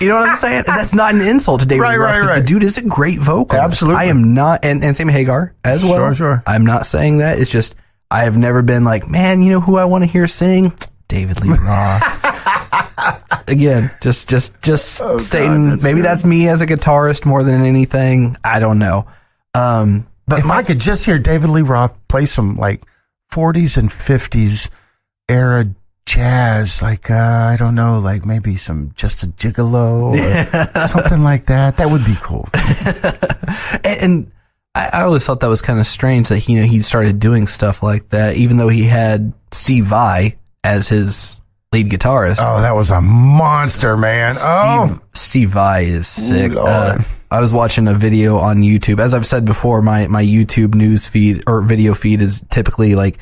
You know what I'm saying? That's not an insult to David Lee Roth, because the dude is a great vocalist. Absolutely. I am not, and Sammy Hagar as well. Sure. I'm not saying that. It's just, I have never been like, man, you know who I want to hear sing? David Lee Roth. Again, just stating, maybe that's me as a guitarist more than anything. I don't know. But if I could just hear David Lee Roth play some like 40s and 50s era jazz, like I don't know, like maybe some Just a Gigolo or something like that. That would be cool. And I always thought that was kind of strange that he started doing stuff like that, even though he had Steve Vai as his lead guitarist. Oh, that was a monster, man. Steve Vai is sick. Ooh, I was watching a video on YouTube. As I've said before, my YouTube news feed or video feed is typically like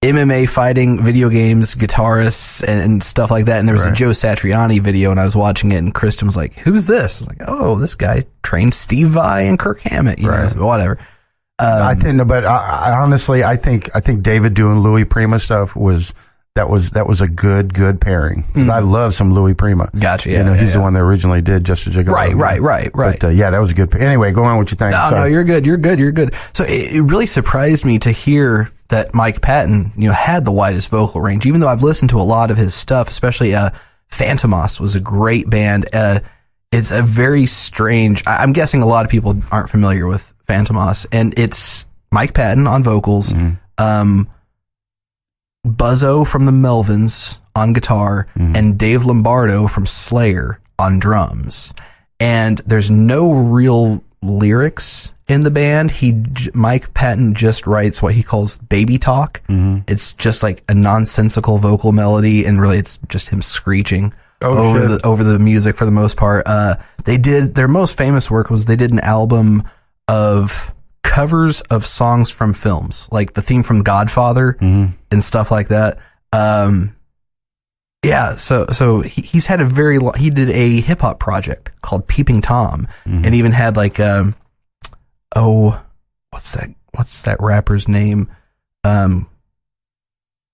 MMA fighting, video games, guitarists, and stuff like that. And there was a Joe Satriani video, and I was watching it, and Kristen was like, "Who's this?" I was like, "Oh, this guy trained Steve Vai and Kirk Hammett." You know, whatever. I think, but I honestly, I think David doing Louis Prima stuff was a good pairing, because I love some Louis Prima. Gotcha. Yeah, he's the one that originally did Just a Gigolo. Right. But, yeah, that was a good. Anyway, go on. What you think? No, you're good. So it really surprised me to hear that Mike Patton, had the widest vocal range, even though I've listened to a lot of his stuff, especially Phantomos was a great band. It's a very strange, I'm guessing a lot of people aren't familiar with Phantomos, and it's Mike Patton on vocals, Buzzo from the Melvins on guitar, and Dave Lombardo from Slayer on drums. And there's no real lyrics in the band. Mike Patton just writes what he calls baby talk. It's just like a nonsensical vocal melody, and really it's just him screeching over the music for the most part. Their most famous work was they did an album of covers of songs from films, like the theme from Godfather and stuff like that. So he's had he did a hip hop project called Peeping Tom, and even had like what's that rapper's name?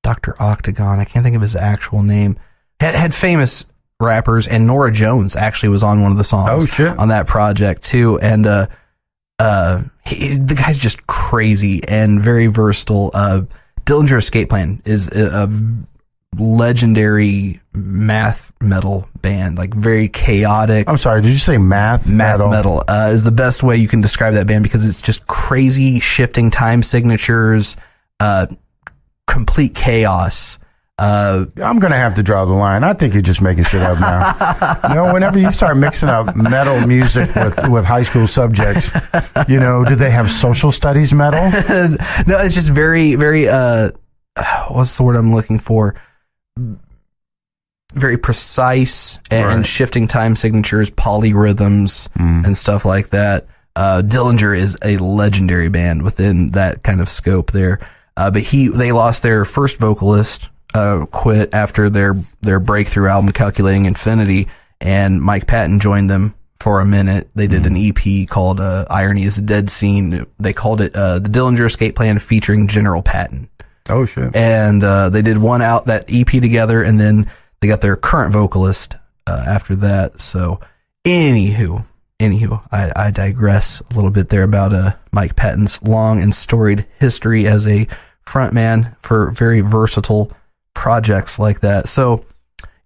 Dr. Octagon. I can't think of his actual name. Had famous rappers, and Norah Jones actually was on one of the songs on that project too. And the guy's just crazy and very versatile. Dillinger Escape Plan is a legendary math metal band, like very chaotic. I'm sorry, did you say math metal is the best way you can describe that band, because it's just crazy shifting time signatures, complete chaos. I'm going to have to draw the line. I think you're just making shit up now. Whenever you start mixing up metal music with high school subjects, do they have social studies metal? No, it's just very, very, what's the word I'm looking for? Very precise and shifting time signatures, polyrhythms, and stuff like that. Dillinger is a legendary band within that kind of scope there. But they lost their first vocalist, quit after their breakthrough album Calculating Infinity, and Mike Patton joined them for a minute. They did an EP called Irony is a Dead Scene. They called it the Dillinger Escape Plan featuring General Patton. Oh shit. And they did that EP together, and then they got their current vocalist after that. So anywho, I digress a little bit there about Mike Patton's long and storied history as a frontman for very versatile projects like that. So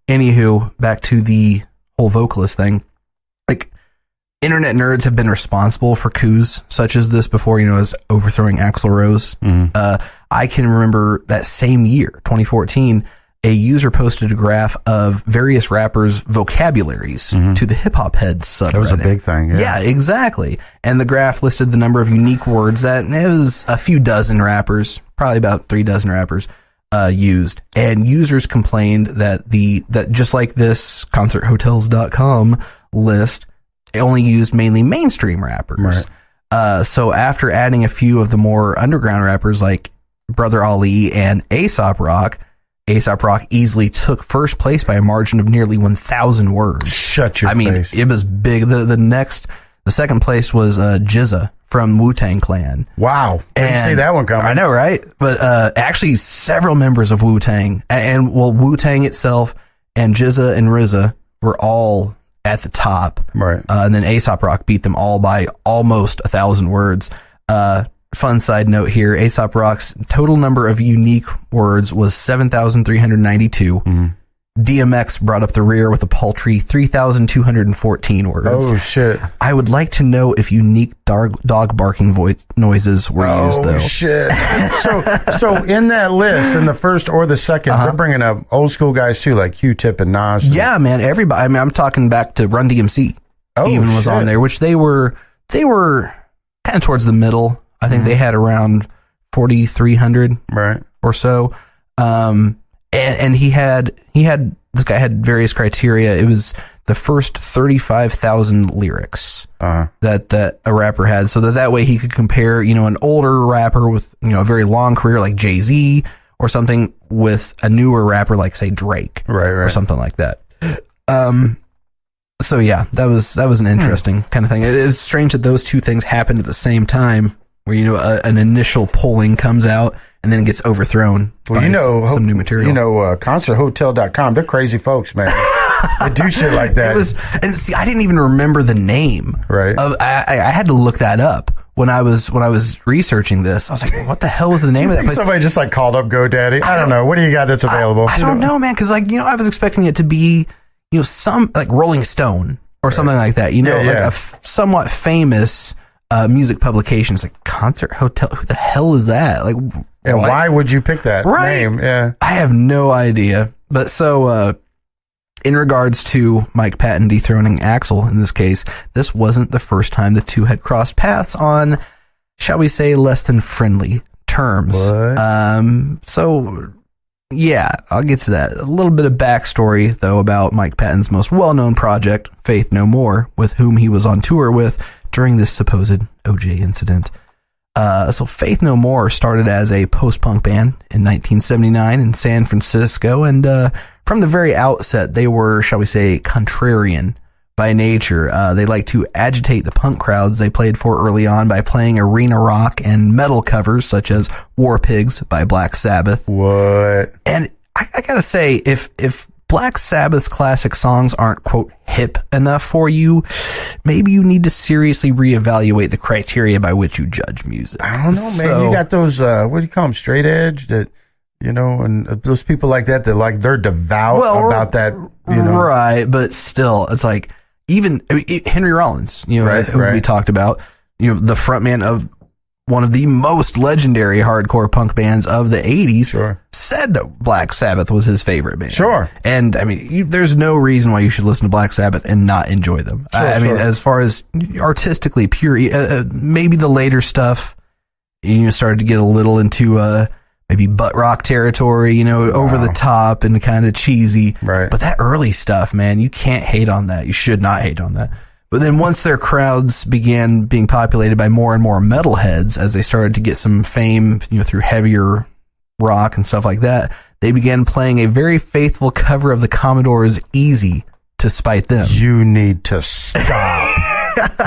anywho, back to the whole vocalist thing. Like, internet nerds have been responsible for coups such as this before, as overthrowing Axl Rose. I can remember that same year, 2014, a user posted a graph of various rappers' vocabularies to the hip hop heads subreddit. That was a big thing. Yeah, exactly. And the graph listed the number of unique words that it was a few dozen rappers, probably about 3 dozen rappers, used. And users complained that just like this concerthotels.com list, it only used mainly mainstream rappers. Right. So after adding a few of the more underground rappers like Brother Ali and Aesop Rock, A$AP Rock easily took first place by a margin of nearly 1,000 words. Shut your face. I mean, it was big. The second place was GZA from Wu-Tang Clan. Wow. Didn't see that one coming. I know, right? But actually several members of Wu-Tang and Wu-Tang itself and GZA and RZA were all at the top. Right. And then A$AP Rock beat them all by almost 1,000 words. Fun side note here, A$AP Rock's total number of unique words was 7,392. Mm-hmm. DMX brought up the rear with a paltry 3,214 words. Oh, shit. I would like to know if unique dog barking noises were used, though. Oh, shit. So in that list, in the first or the second, they're bringing up old school guys, too, like Q-Tip and Nas. Yeah, man, everybody. I mean, I'm talking back to Run DMC. Was on there, which they were kind of towards the middle. I think they had around 4,300 or so. And this guy had various criteria. It was the first 35,000 lyrics that a rapper had, so that way he could compare, an older rapper with, a very long career like Jay-Z or something with a newer rapper like, say, Drake or something like that. So yeah, that was an interesting kind of thing. It was strange that those two things happened at the same time, where an initial polling comes out and then it gets overthrown by some new material. ConcertHotel.com, they're crazy folks, man. They do shit like that. And see, I didn't even remember the name. Right. I had to look that up when I was researching this. I was like, what the hell was the name of that place? Somebody just called up GoDaddy. I don't know. What do you got that's available? I don't know, man. Cause I was expecting it to be, some like Rolling Stone or something like that, like a somewhat famous music publication. It's like Concert Hotel. Who the hell is that? Like, and why would you pick that name? Yeah, I have no idea. But so, in regards to Mike Patton dethroning Axl, in this case, this wasn't the first time the two had crossed paths on, shall we say, less than friendly terms. What? So, yeah, I'll get to that. A little bit of backstory, though, about Mike Patton's most well-known project, Faith No More, with whom he was on tour with during this supposed OJ incident. So Faith No More started as a post-punk band in 1979 in San Francisco, and from the very outset, they were, shall we say, contrarian by nature. They liked to agitate the punk crowds they played for early on by playing arena rock and metal covers, such as War Pigs by Black Sabbath. What? And I gotta say, if Black Sabbath's classic songs aren't, quote, hip enough for you, maybe you need to seriously reevaluate the criteria by which you judge music. I don't know, man. You got those, what do you call them, straight edge, that, and those people like that like, they're devout about that, Right, but still, it's like, even Henry Rollins, who we talked about, the frontman of one of the most legendary hardcore punk bands of the 80s, said that Black Sabbath was his favorite band. Sure. And, I mean, there's no reason why you should listen to Black Sabbath and not enjoy them. I mean, as far as artistically pure, maybe the later stuff, started to get a little into maybe butt rock territory, over the top and kind of cheesy. Right. But that early stuff, man, you can't hate on that. You should not hate on that. But then once their crowds began being populated by more and more metalheads, as they started to get some fame, through heavier rock and stuff like that, they began playing a very faithful cover of the Commodore's Easy to spite them. You need to stop.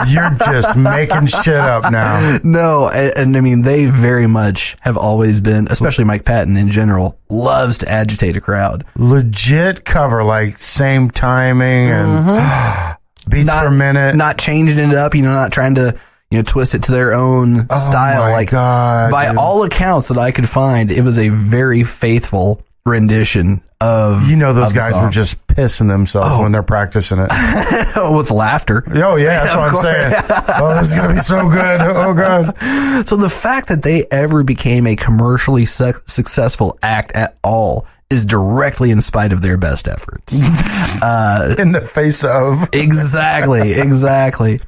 You're just making shit up now. No, and I mean, they very much have always been, especially Mike Patton in general, loves to agitate a crowd. Legit cover, like same timing and beats per minute. Not changing it up, not trying to, twist it to their own style. My God, by all accounts that I could find, it was a very faithful rendition of those guys were just pissing themselves when they're practicing it. With laughter. Oh, yeah, that's what I'm saying. Oh, this is going to be so good. Oh, God. So the fact that they ever became a commercially successful act at all is directly in spite of their best efforts. In the face of. Exactly.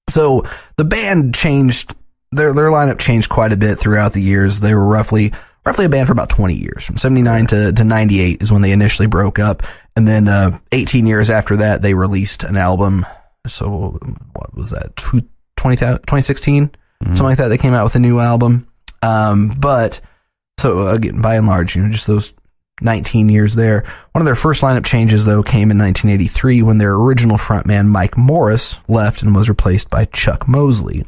So the band changed, their lineup changed quite a bit throughout the years. They were roughly a band for about 20 years. From 79 to 98 is when they initially broke up. And then 18 years after that, they released an album. So what was that? 2016? Something like that. They came out with a new album. But so again, by and large, just those 19 years there. One of their first lineup changes, though, came in 1983 when their original frontman Mike Morris left and was replaced by Chuck Mosley.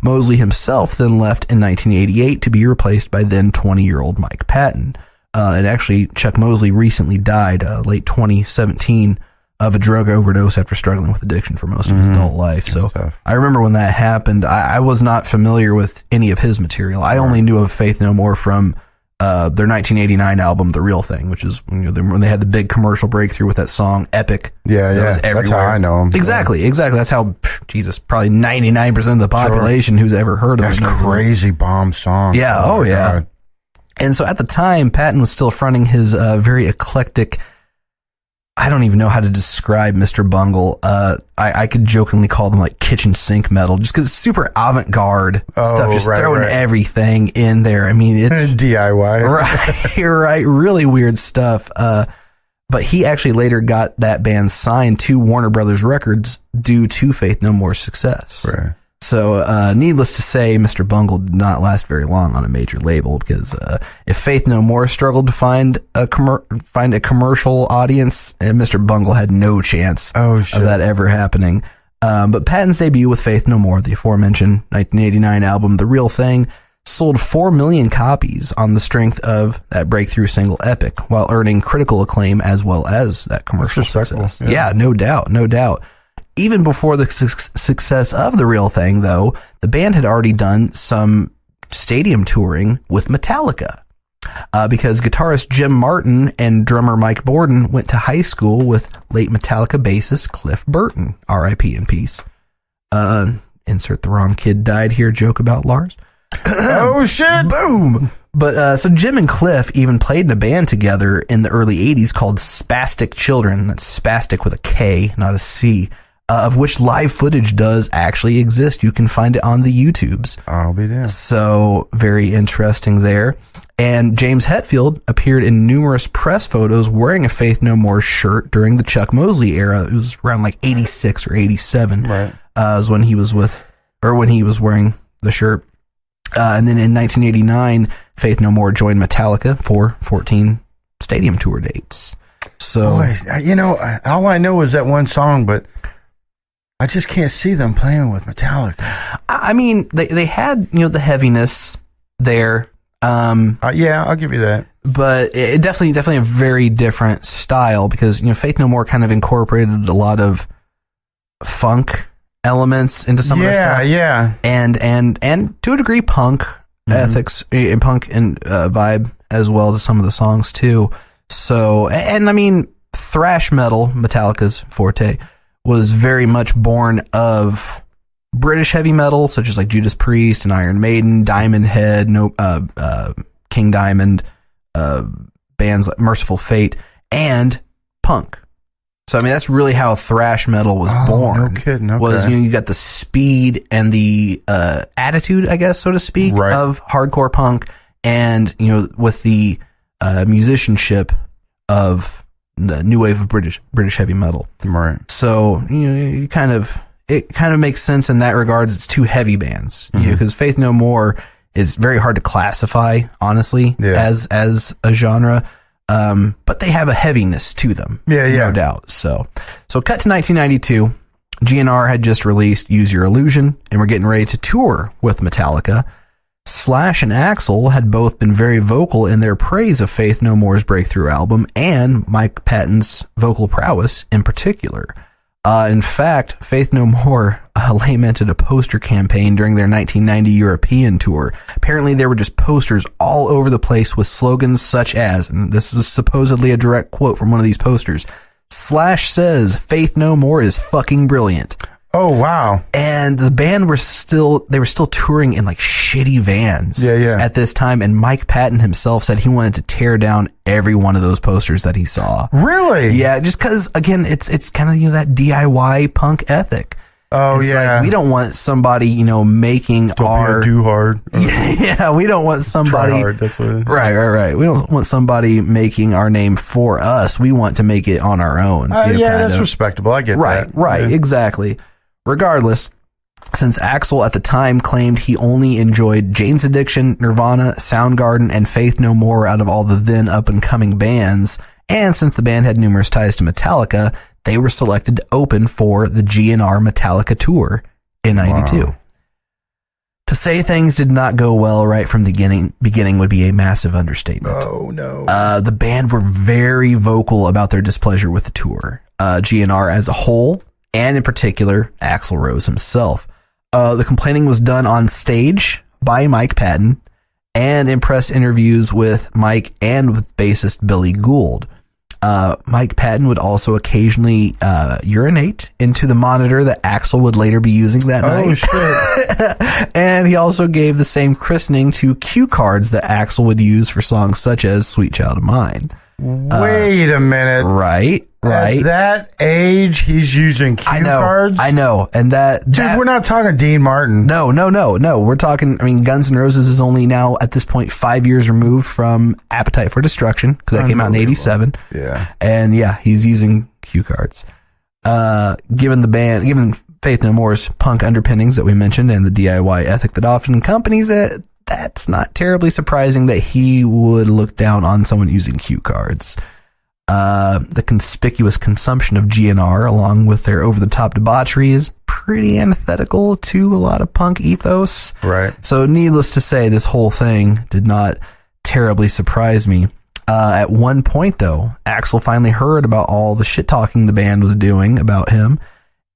Mosley himself then left in 1988 to be replaced by then 20-year-old Mike Patton. And actually, Chuck Mosley recently died late 2017 of a drug overdose after struggling with addiction for most of his adult life. So I remember when that happened, I was not familiar with any of his material. I only knew of Faith No More from their 1989 album, The Real Thing, which is when they had the big commercial breakthrough with that song, Epic. Yeah. That's how I know him. Exactly. That's how, probably 99% of the population who's ever heard of it. That's crazy bomb song. Yeah. Oh yeah. God. And so at the time, Patton was still fronting his very eclectic, I don't even know how to describe Mr. Bungle. I could jokingly call them like kitchen sink metal, just because it's super avant-garde stuff, just throwing everything in there. I mean, it's DIY. Right. Really weird stuff. But he actually later got that band signed to Warner Brothers Records due to Faith No More's success. Right. So, needless to say, Mr. Bungle did not last very long on a major label because if Faith No More struggled to find a commercial audience, Mr. Bungle had no chance of that ever happening. But Patton's debut with Faith No More, the aforementioned 1989 album, The Real Thing, sold 4 million copies on the strength of that breakthrough single Epic, while earning critical acclaim as well as that commercial success. Yeah, no doubt. Even before the success of The Real Thing, though, the band had already done some stadium touring with Metallica because guitarist Jim Martin and drummer Mike Borden went to high school with late Metallica bassist Cliff Burton, R.I.P. in peace. Insert the wrong kid died here joke about Lars. Oh, shit. Boom. But so Jim and Cliff even played in a band together in the early 80s called Spastic Children. That's spastic with a K, not a C. Of which live footage does actually exist. You can find it on the YouTubes. I'll be there. So very interesting there. And James Hetfield appeared in numerous press photos wearing a Faith No More shirt during the Chuck Mosley era. It was around like 86 or 87. Right. Was when he was wearing the shirt. And then in 1989, Faith No More joined Metallica for 14 stadium tour dates. So, boy, all I know is that one song, but I just can't see them playing with Metallica. I mean, they had, the heaviness there. Yeah, I'll give you that. But it definitely a very different style because, Faith No More kind of incorporated a lot of funk elements into some of their stuff. Yeah. And to a degree, punk ethics and punk and vibe as well to some of the songs too. So, and I mean, thrash metal, Metallica's forte, was very much born of British heavy metal, such as like Judas Priest and Iron Maiden, Diamond Head, King Diamond, bands like Merciful Fate, and punk. So, I mean, that's really how thrash metal was born. No kidding. Okay. Was, you got the speed and the attitude, I guess, so to speak, of hardcore punk, and, with the musicianship of the new wave of British heavy metal. Right. So, it kind of makes sense in that regard. It's two heavy bands, because Faith No More is very hard to classify, honestly, as a genre. But they have a heaviness to them. No doubt. So cut to 1992. GNR had just released Use Your Illusion, and we're getting ready to tour with Metallica. Slash and Axl had both been very vocal in their praise of Faith No More's breakthrough album and Mike Patton's vocal prowess in particular. In fact, Faith No More lamented a poster campaign during their 1990 European tour. Apparently, there were just posters all over the place with slogans such as, and this is supposedly a direct quote from one of these posters, Slash says, Faith No More is fucking brilliant. Oh, wow. And the band were still touring in like shitty vans at this time. And Mike Patton himself said he wanted to tear down every one of those posters that he saw. Really? Yeah. Just cause again, it's kind of, that DIY punk ethic. Oh, it's yeah. Like, we don't want somebody, making don't be too hard. Yeah. We don't want somebody. Try hard, that's what it is. Right. We don't want somebody making our name for us. We want to make it on our own. Yeah, that's respectable. I get that. Right. Yeah. Exactly. Regardless, since Axl at the time claimed he only enjoyed Jane's Addiction, Nirvana, Soundgarden, and Faith No More out of all the then up-and-coming bands, and since the band had numerous ties to Metallica, they were selected to open for the GNR Metallica tour in 92. Wow. To say things did not go well right from the beginning would be a massive understatement. Oh, no. The band were very vocal about their displeasure with the tour. GNR as a whole, and in particular, Axl Rose himself. The complaining was done on stage by Mike Patton and in press interviews with Mike and with bassist Billy Gould. Mike Patton would also occasionally urinate into the monitor that Axl would later be using that night. Oh, shit. And he also gave the same christening to cue cards that Axl would use for songs such as Sweet Child of Mine. Wait a minute. Right. At that age, he's using cue cards? I know. And Dude, we're not talking Dean Martin. No. We're talking, Guns N' Roses is only now, at this point, 5 years removed from Appetite for Destruction, because that came out in 87. Yeah. And yeah, he's using cue cards. Given Faith No More's punk underpinnings that we mentioned and the DIY ethic that often accompanies it, that's not terribly surprising that he would look down on someone using cue cards. The conspicuous consumption of GNR, along with their over-the-top debauchery, is pretty antithetical to a lot of punk ethos. Right. So needless to say, this whole thing did not terribly surprise me. At one point, though, Axl finally heard about all the shit-talking the band was doing about him,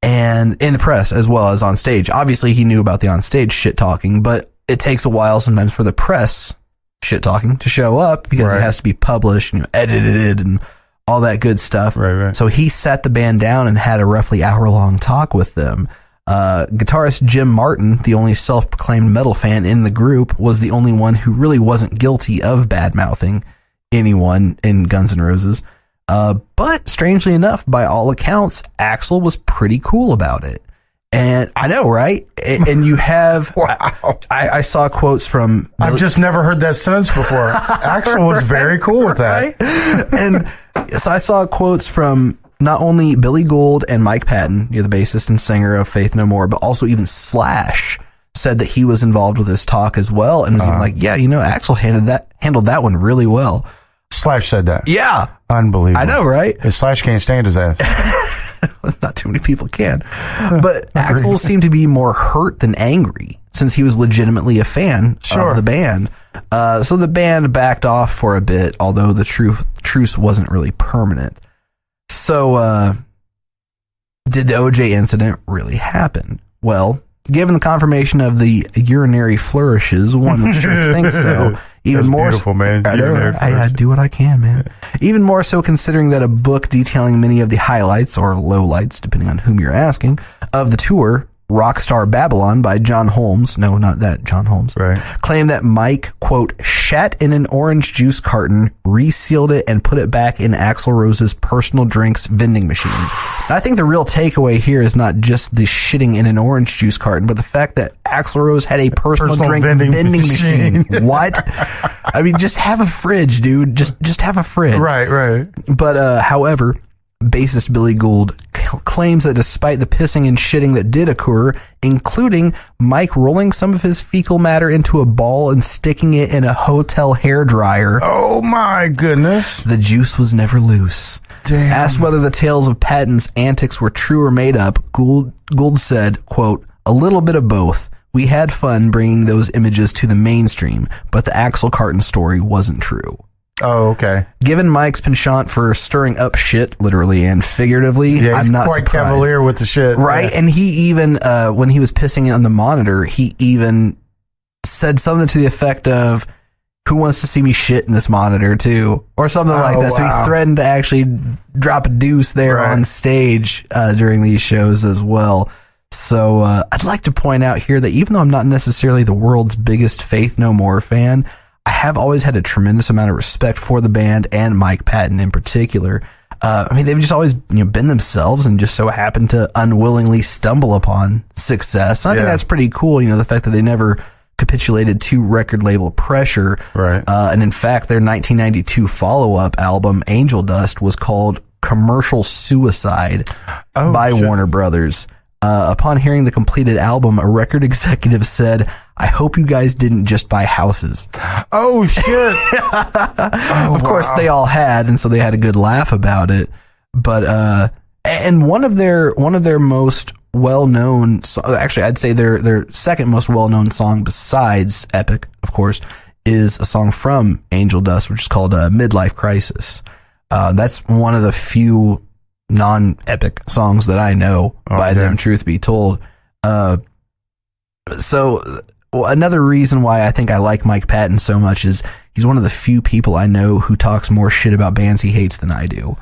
and in the press as well as on stage. Obviously, he knew about the on-stage shit-talking, but it takes a while sometimes for the press shit-talking to show up because it has to be published and edited and all that good stuff. Right. So he sat the band down and had a roughly hour-long talk with them. Guitarist Jim Martin, the only self-proclaimed metal fan in the group, was the only one who really wasn't guilty of bad-mouthing anyone in Guns N' Roses. But strangely enough, by all accounts, Axl was pretty cool about it. And I know, right? And you have... Wow. I saw quotes from... I've just never heard that sentence before. Axl was very cool with that. Right? And so I saw quotes from not only Billy Gould and Mike Patton, the bassist and singer of Faith No More, but also even Slash said that he was involved with this talk as well. And was even like, yeah, Axl handled that one really well. Slash said that. Yeah. Unbelievable. I know, right? Slash can't stand his ass. Not too many people can. But Axl seemed to be more hurt than angry since he was legitimately a fan of the band. So the band backed off for a bit, although the truce wasn't really permanent. So did the OJ incident really happen? Well, given the confirmation of the urinary flourishes, one would sure think so. Even That's more beautiful, man. I do what I can, man. Even more so considering that a book detailing many of the highlights or lowlights, depending on whom you're asking, of the tour, Rockstar Babylon by John Holmes, no, not that John Holmes, right, claimed that Mike, quote, shat in an orange juice carton, resealed it, and put it back in Axl Rose's personal drinks vending machine. I think the real takeaway here is not just the shitting in an orange juice carton, but the fact that Axl Rose had a personal drink vending machine. What? I mean, just have a fridge, dude. Just have a fridge. Right. But, however, bassist Billy Gould claims that despite the pissing and shitting that did occur, including Mike rolling some of his fecal matter into a ball and sticking it in a hotel hairdryer. Oh my goodness. The juice was never loose. Damn. Asked whether the tales of Patton's antics were true or made up, Gould said, quote, a little bit of both. We had fun bringing those images to the mainstream, but the Axl Carton story wasn't true. Oh, okay. Given Mike's penchant for stirring up shit, literally and figuratively, I'm not quite surprised. Cavalier with the shit. Right? Yeah. And he even, when he was pissing on the monitor, he even said something to the effect of, who wants to see me shit in this monitor too? Or something like that. Wow. So he threatened to actually drop a deuce there on stage during these shows as well. So I'd like to point out here that even though I'm not necessarily the world's biggest Faith No More fan, I have always had a tremendous amount of respect for the band and Mike Patton in particular. They've just always been themselves and just so happened to unwillingly stumble upon success. And I think that's pretty cool, the fact that they never capitulated to record label pressure. Right. And in fact, their 1992 follow-up album, Angel Dust, was called Commercial Suicide by Warner Brothers. Upon hearing the completed album, a record executive said, "I hope you guys didn't just buy houses." Oh, shit. Of course, they all had, and so they had a good laugh about it. But and one of their most well-known, actually, I'd say their second most well-known song besides Epic, of course, is a song from Angel Dust, which is called Midlife Crisis. That's one of the few non-Epic songs that I know by them, truth be told. So another reason why I think I like Mike Patton so much is he's one of the few people I know who talks more shit about bands he hates than I do.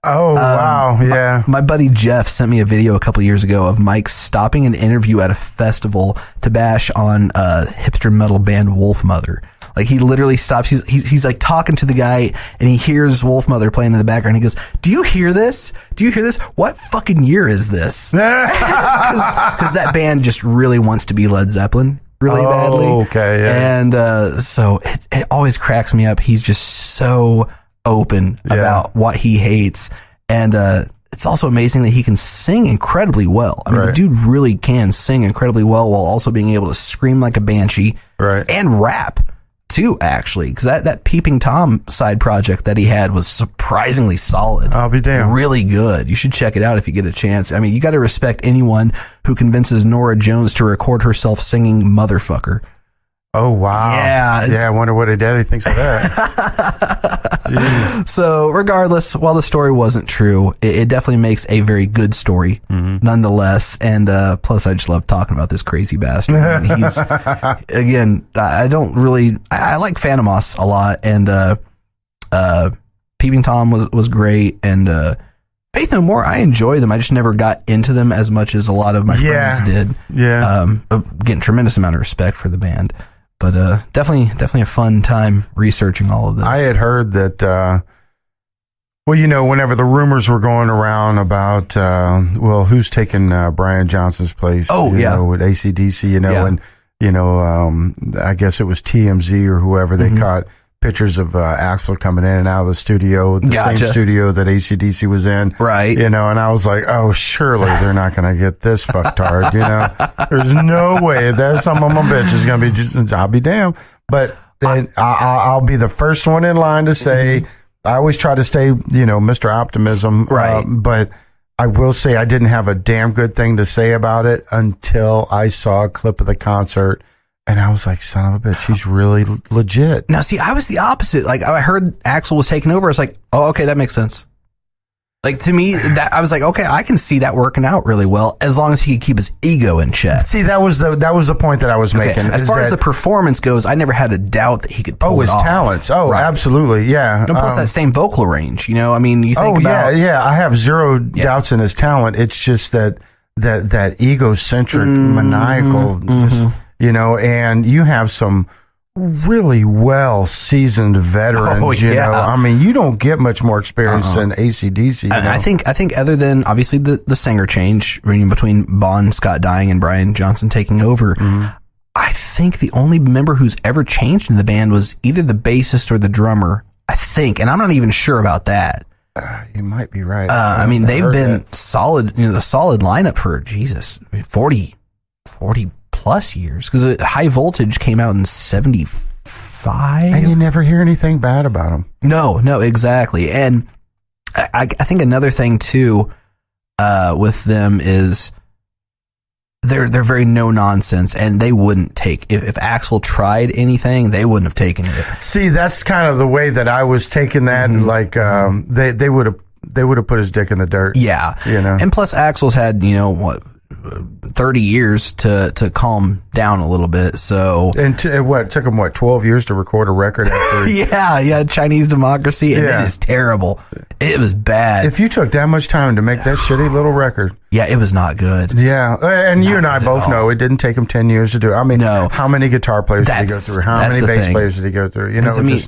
Oh, wow. Yeah. My buddy Jeff sent me a video a couple years ago of Mike stopping an interview at a festival to bash on hipster metal band Wolfmother. Like, he literally stops. He's like talking to the guy, and he hears Wolfmother playing in the background. He goes, "Do you hear this? Do you hear this? What fucking year is this?" Because that band just really wants to be Led Zeppelin really badly. Okay. Yeah. And so it always cracks me up. He's just so open about what he hates, and it's also amazing that he can sing incredibly well. I mean, the dude really can sing incredibly well while also being able to scream like a banshee, and rap too, actually, because that Peeping Tom side project that he had was surprisingly solid. I'll be damned. Really good. You should check it out if you get a chance. I mean, you got to respect anyone who convinces Norah Jones to record herself singing Motherfucker. Oh, wow. Yeah. I wonder what her daddy thinks of that. So regardless, while the story wasn't true, it definitely makes a very good story nonetheless. And plus, I just love talking about this crazy bastard. I mean, he's, again, I like Phantomos a lot. And Peeping Tom was great. And Faith No More, I enjoy them. I just never got into them as much as a lot of my friends did. Yeah. Getting tremendous amount of respect for the band. But definitely a fun time researching all of this. I had heard that, whenever the rumors were going around about, who's taking Brian Johnson's place? With AC/DC, and, I guess it was TMZ or whoever, they caught pictures of Axl coming in and out of the studio, the same studio that AC/DC was in. Right. And I was like, oh, surely they're not going to get this fucktard, There's no way that some of my bitch is going to be just, I'll be damned. But then I'll be the first one in line to say, I always try to stay, Mr. Optimism. Right. But I will say I didn't have a damn good thing to say about it until I saw a clip of the concert. And I was like, son of a bitch, he's really legit. Now, see, I was the opposite. Like, I heard Axl was taking over. I was like, oh, okay, that makes sense. Like, to me, that I was like, okay, I can see that working out really well as long as he could keep his ego in check. See, that was the point that I was making. As far as the performance goes, I never had a doubt that he could pull it off. His talents. Oh, absolutely, yeah. And plus that same vocal range, I mean, you think about... yeah, I have zero doubts in his talent. It's just that egocentric, maniacal, and you have some really well-seasoned veterans, I mean, you don't get much more experience than AC/DC. I think other than, obviously, the singer change between Bon Scott dying and Brian Johnson taking over, I think the only member who's ever changed in the band was either the bassist or the drummer, I think, and I'm not even sure about that. You might be right. I mean, they've been solid, the solid lineup for, 40 plus years, because High Voltage came out in 75, and you never hear anything bad about them. No, exactly. And I think another thing too with them is they're very no nonsense, and they wouldn't take if Axl tried anything, they wouldn't have taken it. See, that's kind of the way that I was taking that. Like they would have put his dick in the dirt. Yeah, And plus, Axl's had 30 years to calm down a little bit. So, and it took him 12 years to record a record after Chinese Democracy, and it is terrible. It was bad. If you took that much time to make that shitty little record, it was not good. Yeah, and you and I both know it didn't take him 10 years to do it. I mean, how many guitar players did he go through? How many bass players did he go through?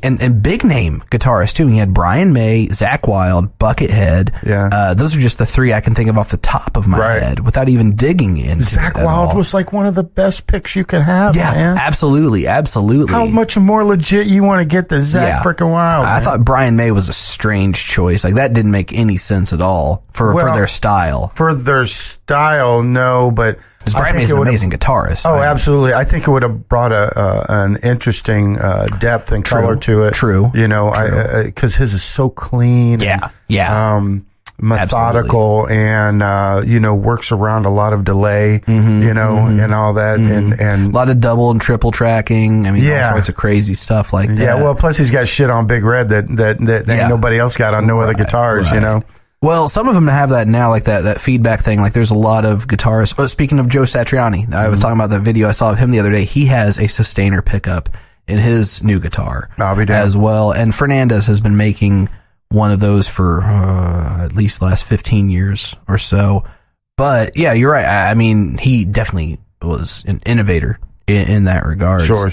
And big name guitarists too. He had Brian May, Zakk Wylde, Buckethead. Yeah, those are just the three I can think of off the top of my head without even digging into Zakk Wylde was like one of the best picks you could have. Yeah, man. Absolutely. How much more legit you want to get than Zakk frickin' Wylde? I thought Brian May was a strange choice. Like, that didn't make any sense at all for their style. For their particular style, no, but Brian May's an amazing guitarist. Oh, absolutely. I think it would have brought an interesting depth and color to it. True. You know, because his is so clean. Yeah. Methodical. Absolutely. And, you know, works around a lot of delay, you know, and all that. And a lot of double and triple tracking. I mean, all sorts of crazy stuff like that. Yeah, well, plus he's got shit on Big Red that ain't nobody else got on no other guitars, you know. Well, some of them have that now, like that feedback thing. Like, there's a lot of guitarists. Oh, speaking of Joe Satriani, I was talking about the video I saw of him the other day. He has a sustainer pickup in his new guitar as well. And Fernandez has been making one of those for at least the last 15 years or so. But yeah, you're right. I mean, he definitely was an innovator in that regard. Sure.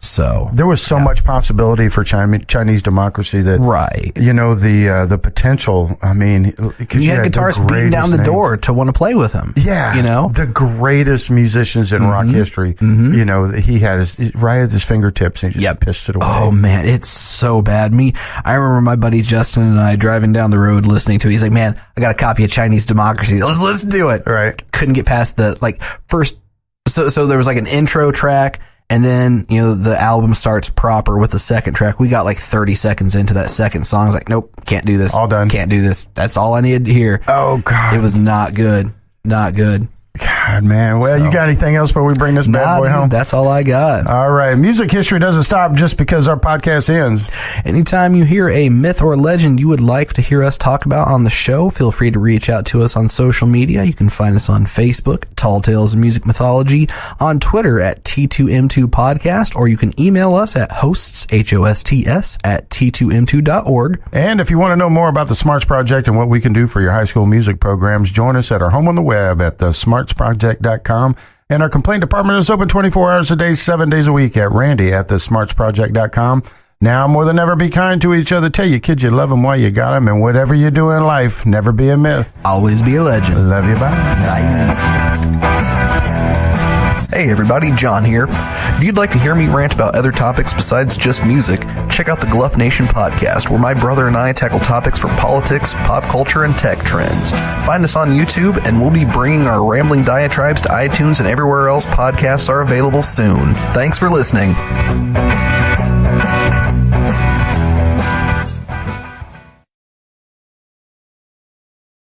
So there was so much possibility for Chinese democracy that, you know, the potential. I mean, you had guitarists beating down the door to want to play with him. Yeah, you know, the greatest musicians in rock history. You know, he had right at his fingertips, and he just pissed it away. Oh man, it's so bad. I remember my buddy Justin and I driving down the road listening to it. He's like, "Man, I got a copy of Chinese Democracy. Let's listen to it." Right? Couldn't get past the first. So there was like an intro track, and then, you know, the album starts proper with the second track. We got like 30 seconds into that second song. I was like, nope, can't do this. All done. Can't do this. That's all I needed to hear. Oh, God. It was not good. Not good. God, man. Well, you got anything else before we bring this bad boy home? That's all I got. All right. Music history doesn't stop just because our podcast ends. Anytime you hear a myth or legend you would like to hear us talk about on the show, feel free to reach out to us on social media. You can find us on Facebook, Tall Tales of Music Mythology, on Twitter at T2M2 Podcast, or you can email us at hosts, HOSTS, at T2M2.org. And if you want to know more about the Smarts Project and what we can do for your high school music programs, join us at our home on the web at thesmartsproject.com. And our complaint department is open 24 hours a day, 7 days a week at randy@thesmartsproject.com. Now more than ever, be kind to each other. Tell your kids you love them while you got them. And whatever you do in life, never be a myth. Always be a legend. Love you. Bye. Hey everybody, John here. If you'd like to hear me rant about other topics besides just music, check out the Gluff Nation podcast, where my brother and I tackle topics from politics, pop culture, and tech trends. Find us on YouTube, and we'll be bringing our rambling diatribes to iTunes and everywhere else podcasts are available soon. Thanks for listening.